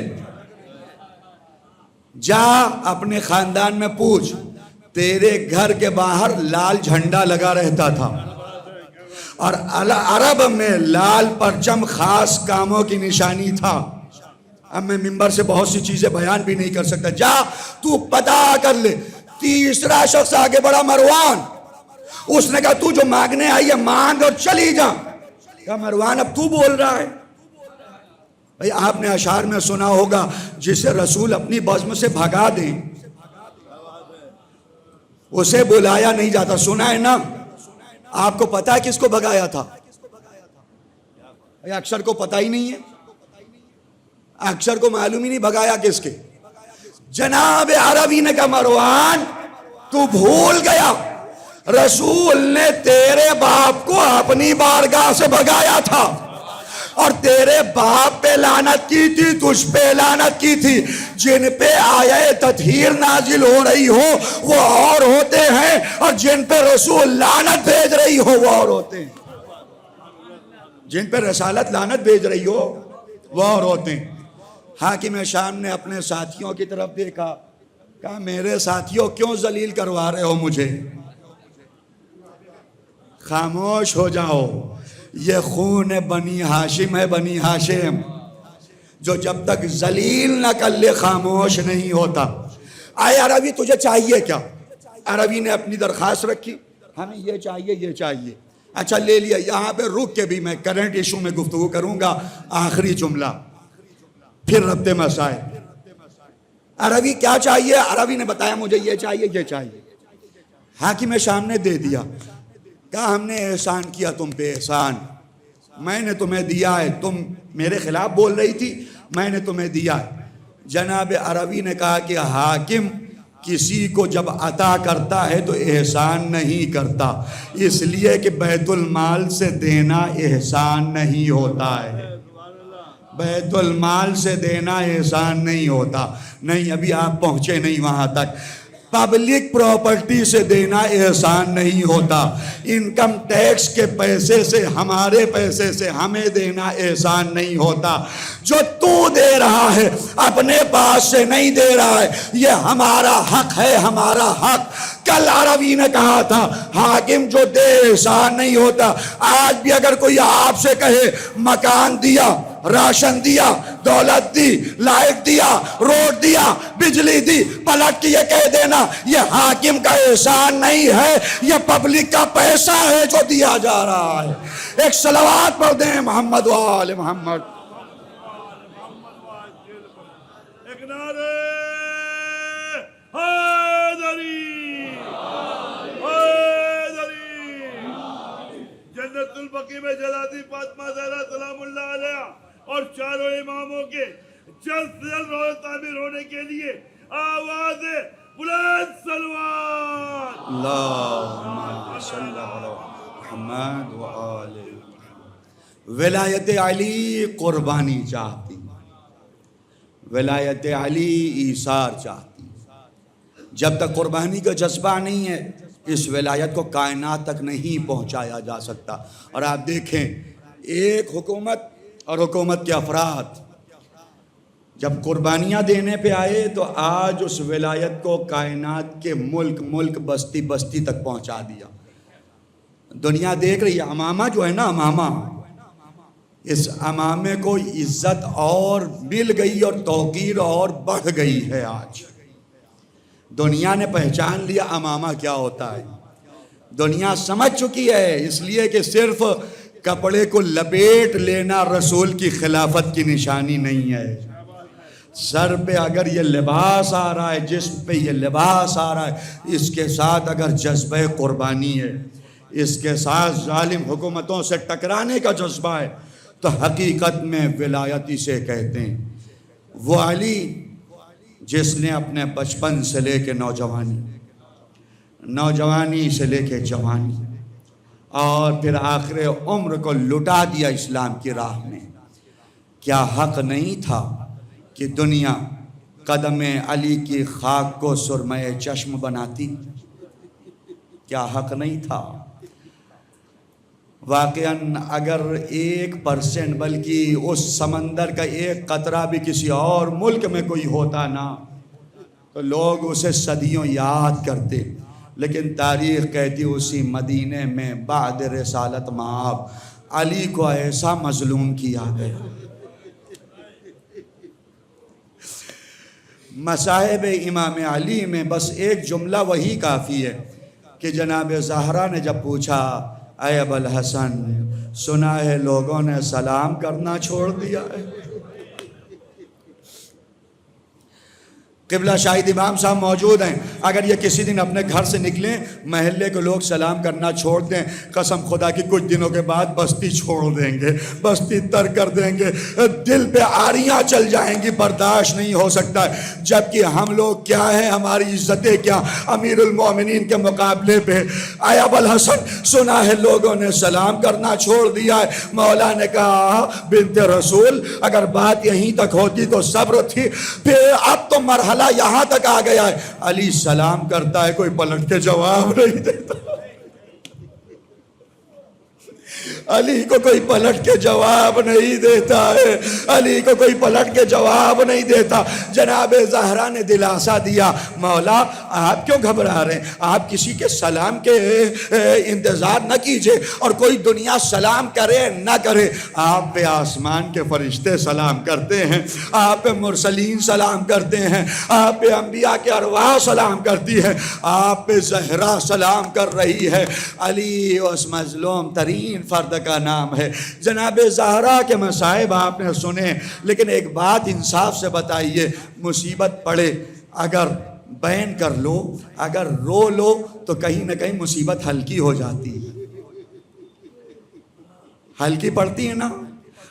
جا اپنے خاندان میں پوچھ، تیرے گھر کے باہر لال جھنڈا لگا رہتا تھا، اور عرب میں لال پرچم خاص کاموں کی نشانی تھا۔ اب میں ممبر سے بہت سی چیزیں بیان بھی نہیں کر سکتا، جا تو پتہ کر لے۔ تیسرا شخص آگے بڑھا، مروان۔ اس نے کہا تو جو مانگنے آئی ہے مانگ اور چلی جا۔ کہا مروان اب تو بول رہا ہے؟ بھئی آپ نے اشعار میں سنا ہوگا، جسے رسول اپنی بزم سے بھگا دیں اسے بلایا نہیں جاتا، سنا ہے نا؟ آپ کو پتا ہے کس کو بھگایا تھا؟ اکثر کو پتا ہی نہیں ہے، اکثر کو معلوم ہی نہیں بھگایا کس کے۔ جناب عربی نے کہا مروان تو بھول گیا، رسول نے تیرے باپ کو اپنی بارگاہ سے بھگایا تھا، اور تیرے باپ پہ لعنت کی تھی، تجھ پہ لعنت کی تھی۔ جن پہ آیہ تطہیر نازل ہو رہی ہو وہ اور ہوتے ہیں، اور جن پہ رسول لعنت بھیج رہی ہو وہ اور ہوتے ہیں۔ جن پہ رسالت لعنت بھیج رہی ہو وہ اور ہوتے ہیں۔ حاکم شام نے اپنے ساتھیوں کی طرف دیکھا، کہا میرے ساتھیوں کیوں ذلیل کروا رہے ہو مجھے؟ خاموش ہو جاؤ، یہ خون بنی ہاشم ہے، بنی ہاشم، جو جب تک ذلیل نہ کر لے خاموش نہیں ہوتا۔ آئے عربی تجھے چاہیے کیا؟ عربی نے اپنی درخواست رکھی، ہمیں یہ چاہیے یہ چاہیے۔ اچھا لے لیا، یہاں پہ رک کے بھی میں کرنٹ ایشو میں گفتگو کروں گا، آخری جملہ پھر ربط مسائل۔ عربی کیا چاہیے؟ عربی نے بتایا مجھے یہ چاہیے یہ چاہیے۔ حاکم شام نے دے دیا، کہا ہم نے احسان کیا تم پہ احسان، میں نے تمہیں دیا ہے، تم میرے خلاف بول رہی تھی، میں نے تمہیں دیا ہے۔ جناب عربی نے کہا کہ حاکم کسی کو جب عطا کرتا ہے تو احسان نہیں کرتا، اس لیے کہ بیت المال سے دینا احسان نہیں ہوتا ہے، بیت المال سے دینا احسان نہیں ہوتا۔ نہیں ابھی آپ پہنچے نہیں وہاں تک۔ پبلک پراپرٹی سے دینا احسان نہیں ہوتا، انکم ٹیکس کے پیسے سے، ہمارے پیسے سے ہمیں دینا احسان نہیں ہوتا۔ جو تو دے رہا ہے اپنے پاس سے نہیں دے رہا ہے، یہ ہمارا حق ہے، ہمارا حق۔ کل عربی نے کہا تھا حاکم جو دے احسان نہیں ہوتا۔ آج بھی اگر کوئی آپ سے کہے مکان دیا، راشن دیا، دولت دی، لائٹ دیا، روڈ دیا، بجلی دی، پلٹ کے یہ کہہ دینا یہ حاکم کا احسان نہیں ہے، یہ پبلک کا پیسہ ہے جو دیا جا رہا ہے۔ ایک صلوات پڑھ دیں محمد وآل محمد۔ ایک نعرے حیدری، حیدری۔ جنت البقیع میں جلاتی فاطمہ زہرا سلام اللہ علیہ اور چاروں اماموں کے جلد سے جلد روح تعمیر ہونے کے لیے آواز بلند صلوات۔ اللہم صلی علی محمد وآل محمد۔ ولایت علی قربانی چاہتی، ولایت علی ایثار چاہتی۔ جب تک قربانی کا جذبہ نہیں ہے اس ولایت کو کائنات تک نہیں پہنچایا جا سکتا۔ اور آپ دیکھیں ایک حکومت اور حکومت کے افراد جب قربانیاں دینے پہ آئے تو آج اس ولایت کو کائنات کے ملک ملک بستی بستی تک پہنچا دیا۔ دنیا دیکھ رہی ہے، امامہ جو ہے نا، امامہ، اس امامے کو عزت اور مل گئی اور توقیر اور بڑھ گئی ہے۔ آج دنیا نے پہچان لیا امامہ کیا ہوتا ہے، دنیا سمجھ چکی ہے، اس لیے کہ صرف کپڑے کو لپیٹ لینا رسول کی خلافت کی نشانی نہیں ہے۔ سر پہ اگر یہ لباس آ رہا ہے، جسم پہ یہ لباس آ رہا ہے، اس کے ساتھ اگر جذبہ قربانی ہے، اس کے ساتھ ظالم حکومتوں سے ٹکرانے کا جذبہ ہے، تو حقیقت میں ولایت اسے کہتے ہیں۔ وہ علی جس نے اپنے بچپن سے لے کے نوجوانی سے لے کے جوانی اور پھر آخر عمر کو لٹا دیا اسلام کی راہ میں، کیا حق نہیں تھا کہ دنیا قدم علی کی خاک کو سرمہ چشم بناتی؟ کیا حق نہیں تھا؟ واقعاً اگر 1% بلکہ اس سمندر کا ایک قطرہ بھی کسی اور ملک میں کوئی ہوتا نا تو لوگ اسے صدیوں یاد کرتے، لیکن تاریخ کہتی اسی مدینے میں بعد رسالت مآب علی کو ایسا مظلوم کیا گیا۔ مصائب امام علی میں بس ایک جملہ وہی کافی ہے کہ جناب زہرا نے جب پوچھا، اے ابوالحسن سنا ہے لوگوں نے سلام کرنا چھوڑ دیا ہے؟ قبلہ شاہد امام صاحب موجود ہیں، اگر یہ کسی دن اپنے گھر سے نکلیں محلے کو لوگ سلام کرنا چھوڑ دیں، قسم خدا کی کچھ دنوں کے بعد بستی چھوڑ دیں گے، بستی ترک کر دیں گے، دل پہ آریاں چل جائیں گی، برداشت نہیں ہو سکتا ہے۔ جبکہ ہم لوگ کیا ہیں، ہماری عزتیں کیا امیر المومنین کے مقابلے پہ۔ اے ابوالحسن سنا ہے لوگوں نے سلام کرنا چھوڑ دیا ہے۔ مولا نے کہا بنت رسول اگر بات یہیں تک ہوتی تو صبر تھی، پھر اب تو مرحلہ یہاں تک آ گیا ہے، علی سلام کرتا ہے کوئی پلٹ کے جواب نہیں دیتا، علی کو کوئی پلٹ کے جواب نہیں دیتا ہے، علی کو کوئی پلٹ کے جواب نہیں دیتا۔ جناب زہرا نے دلاسا دیا، مولا آپ کیوں گھبرا رہے ہیں، آپ کسی کے سلام کے انتظار نہ کیجئے، اور کوئی دنیا سلام کرے نہ کرے، آپ پہ آسمان کے فرشتے سلام کرتے ہیں، آپ پہ مرسلین سلام کرتے ہیں، آپ پہ انبیاء کے ارواح سلام کرتی ہے، آپ پہ زہرا سلام کر رہی ہے۔ علی اس مظلوم ترین فرد کا نام ہے۔ جناب زہرا کے مصائب آپ نے سنے، لیکن ایک بات انصاف سے بتائیے، مصیبت پڑے اگر بین کر لو، اگر رو لو تو کہیں نہ کہیں مصیبت ہلکی ہو جاتی ہے، ہلکی پڑتی ہے نا۔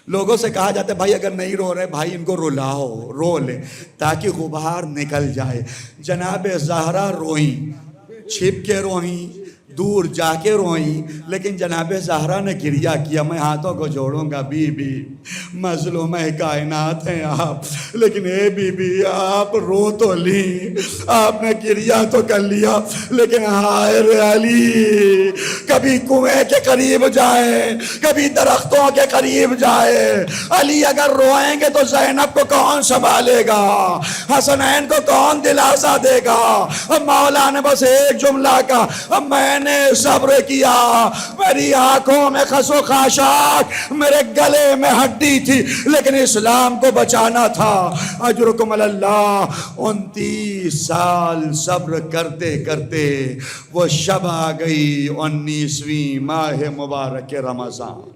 لوگوں سے کہا جاتا ہے بھائی اگر نہیں رو رہے بھائی ان کو رلاؤ، رو لے تاکہ غبار نکل جائے۔ جناب زہرا روئیں، چھپ کے روئیں، دور جا کے روئیں، لیکن جناب زہرا نے گریہ کیا۔ میں ہاتھوں کو جوڑوں گا، بی بی مظلومہ کائنات ہیں آپ، لیکن اے بی بی آپ رو تو لیں، آپ نے گریہ تو کر لیا، لیکن ہائے رے علی، کبھی کنویں کے قریب جائیں، کبھی درختوں کے قریب جائیں، علی اگر روئیں گے تو زینب کو کون سنبھالے گا، حسنین کو کون دلاسا دے گا؟ مولا نے بس ایک جملہ کہا، میں نے صبر کیا، میری آنکھوں میں خس و خاشاک، میرے گلے میں ہڈی تھی، لیکن اسلام کو بچانا تھا۔ اجرکم اللہ۔ 29 سال صبر کرتے کرتے وہ شب آ گئی، 19ویں ماہ مبارک رمضان۔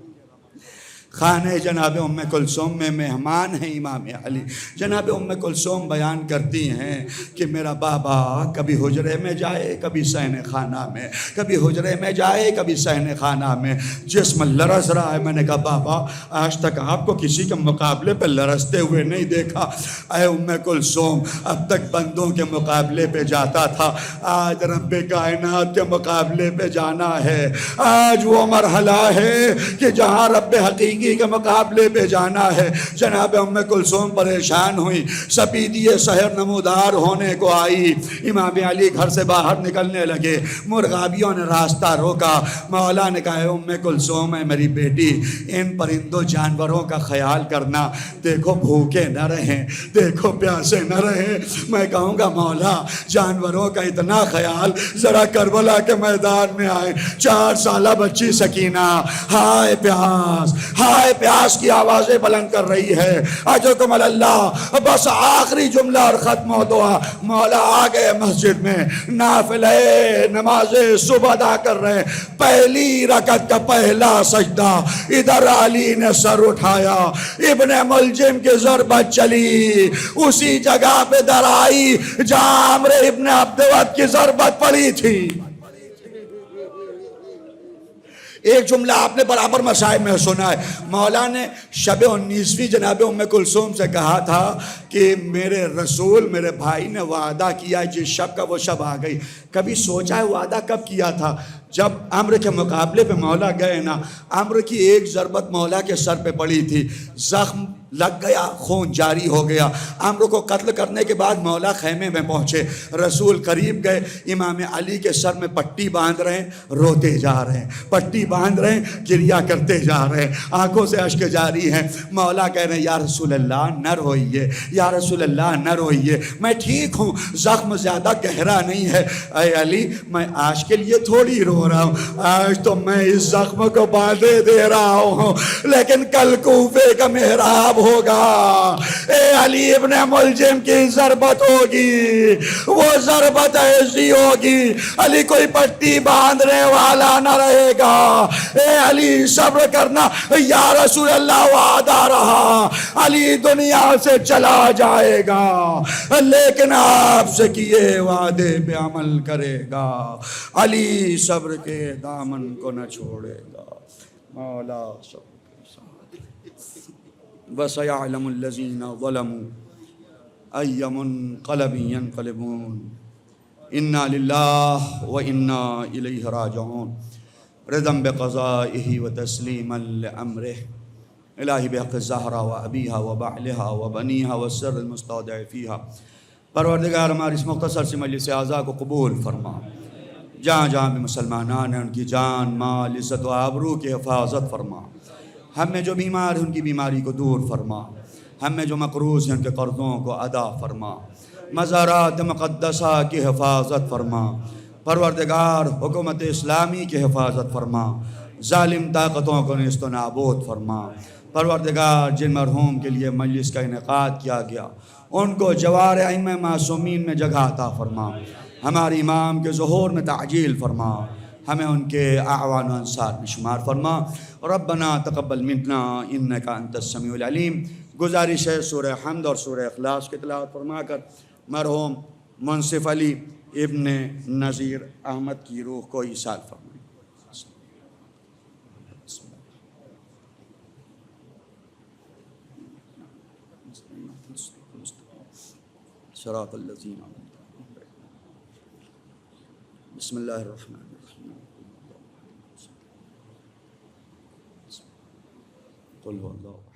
خانہ جناب ام کلثوم میں مہمان ہیں امام علی۔ جناب ام کلثوم بیان کرتی ہیں کہ میرا بابا کبھی حجرے میں جائے، کبھی صحن خانہ میں، کبھی حجرے میں جائے، کبھی صحن خانہ میں، جسم لرز رہا ہے۔ میں نے کہا بابا آج تک آپ کو کسی کے مقابلے پہ لرزتے ہوئے نہیں دیکھا۔ اے ام کلثوم اب تک بندوں کے مقابلے پہ جاتا تھا، آج رب کائنات کے مقابلے پہ جانا ہے۔ آج وہ مرحلہ ہے کہ جہاں رب حقیقی کے مقابلے پہ جانا ہے۔ جناب ام کلثوم پریشان ہوئی، سپیدی سحر نمودار ہونے کو آئی۔ امام علی گھر سے باہر نکلنے لگے، مرغابیوں نے راستہ روکا۔ مولا نے کہا ام کلثوم ہے میری بیٹی، ان پرندوں جانوروں کا خیال کرنا، دیکھو بھوکے نہ رہیں، دیکھو پیاسے نہ رہیں۔ میں کہوں گا مولا جانوروں کا اتنا خیال، ذرا کربلا کے میدان میں آئے، 4 سالہ بچی سکینہ، ہائے پیاس، انتہائے پیاس کی آوازیں بلند کر رہی ہے، اجرکم اللہ، بس آخری جملہ اور ختم ہو دعا۔ مولا آ گئے مسجد میں، نافلہ نماز صبح ادا کر رہے ہیں، پہلی رکعت کا پہلا سجدہ، ادھر علی نے سر اٹھایا، ابن ملجم کی ضربت چلی، اسی جگہ پہ در آئی جہاں عمرو ابن عبدود کی ضربت پڑی تھی۔ ایک جملہ آپ نے برابر مصائب میں سنا ہے، مولا نے شب 19ویں جناب ام کلثوم سے کہا تھا کہ میرے رسول میرے بھائی نے وعدہ کیا جس شب کا وہ شب آ گئی۔ کبھی سوچا ہے وعدہ کب کیا تھا؟ جب عمرو کے مقابلے پہ مولا گئے نا، عمرو کی ایک ضربت مولا کے سر پہ پڑی تھی، زخم لگ گیا، خون جاری ہو گیا۔ عمرو کو قتل کرنے کے بعد مولا خیمے میں پہنچے، رسول قریب گئے، امام علی کے سر میں پٹی باندھ رہے ہیں، روتے جا رہے ہیں، پٹی باندھ رہے ہیں، کریا کرتے جا رہے ہیں، آنکھوں سے اشک جاری ہیں۔ مولا کہہ رہے ہیں یا رسول اللہ نہ روئیے، یا رسول اللہ نہ روئیے، میں ٹھیک ہوں، زخم زیادہ گہرا نہیں ہے۔ اے علی میں آج کے لیے تھوڑی رو رہا ہوں، آج تو میں اس زخم کو باندھے دے رہا ہوں، لیکن کل کوفے کا محراب ہوگا، اے علی ابن ملجم کی ضربت ہوگی، وہ ضربت ایسی ہوگی علی کوئی پٹی باندھنے والا نہ رہے گا۔ اے علی صبر کرنا، یا رسول اللہ وعدہ رہا، علی دنیا سے چلا جائے گا لیکن آپ سے کیے وعدے پہ عمل کرے گا، علی صبر کے دامن کو نہ چھوڑے گا۔ مولا صبر وَسَيَعْلَمُ الَّذِينَ ظَلَمُوا أَيَّ مُنْقَلَبٍ يَنْقَلِبُونَ إِنَّا لِلَّهِ وَإِنَّا إِلَيْهِ رَاجِعُونَ رِضًا بِقَضَائِهِ وَتَسْلِيمًا لِأَمْرِهِ إِلَٰهِ بِحَقِّ الزَّهْرَىٰ وَأَبِيهَا وَبَعْلِهَا وَبَنِيهَا وَالسِّرِّ الْمُسْتَوْدَعِ فِيهَا۔ پروردگار ہماری اس مختصر سی مجلس اعزا کو قبول فرما، جہاں جہاں بھی مسلمانان ہیں ان کی جان مال عزت و آبرو کی حفاظت فرما، ہم میں جو بیمار ہیں ان کی بیماری کو دور فرما، ہم میں جو مقروض ہیں ان کے قرضوں کو ادا فرما، مزارات مقدسہ کی حفاظت فرما، پروردگار حکومت اسلامی کی حفاظت فرما، ظالم طاقتوں کو نیست و نابود فرما۔ پروردگار جن مرحوم کے لیے مجلس کا انعقاد کیا گیا ان کو جوار ائمہ معصومین میں جگہ عطا فرما، ہمارے امام کے ظہور میں تعجیل فرما، ہمیں ان کے اعوان و انصار میں شمار فرما۔ ربنا تقبل منا انکا انت السمیع العلیم۔ گزارش ہے سورہ حمد اور سورہ اخلاص کی تلاوت فرما کر مرحوم منصف علی ابن نذیر احمد کی روح کو ایصال فرمائیں۔ صراط الذین بسم اللہ الرحمن الرحیم قل هو اللہ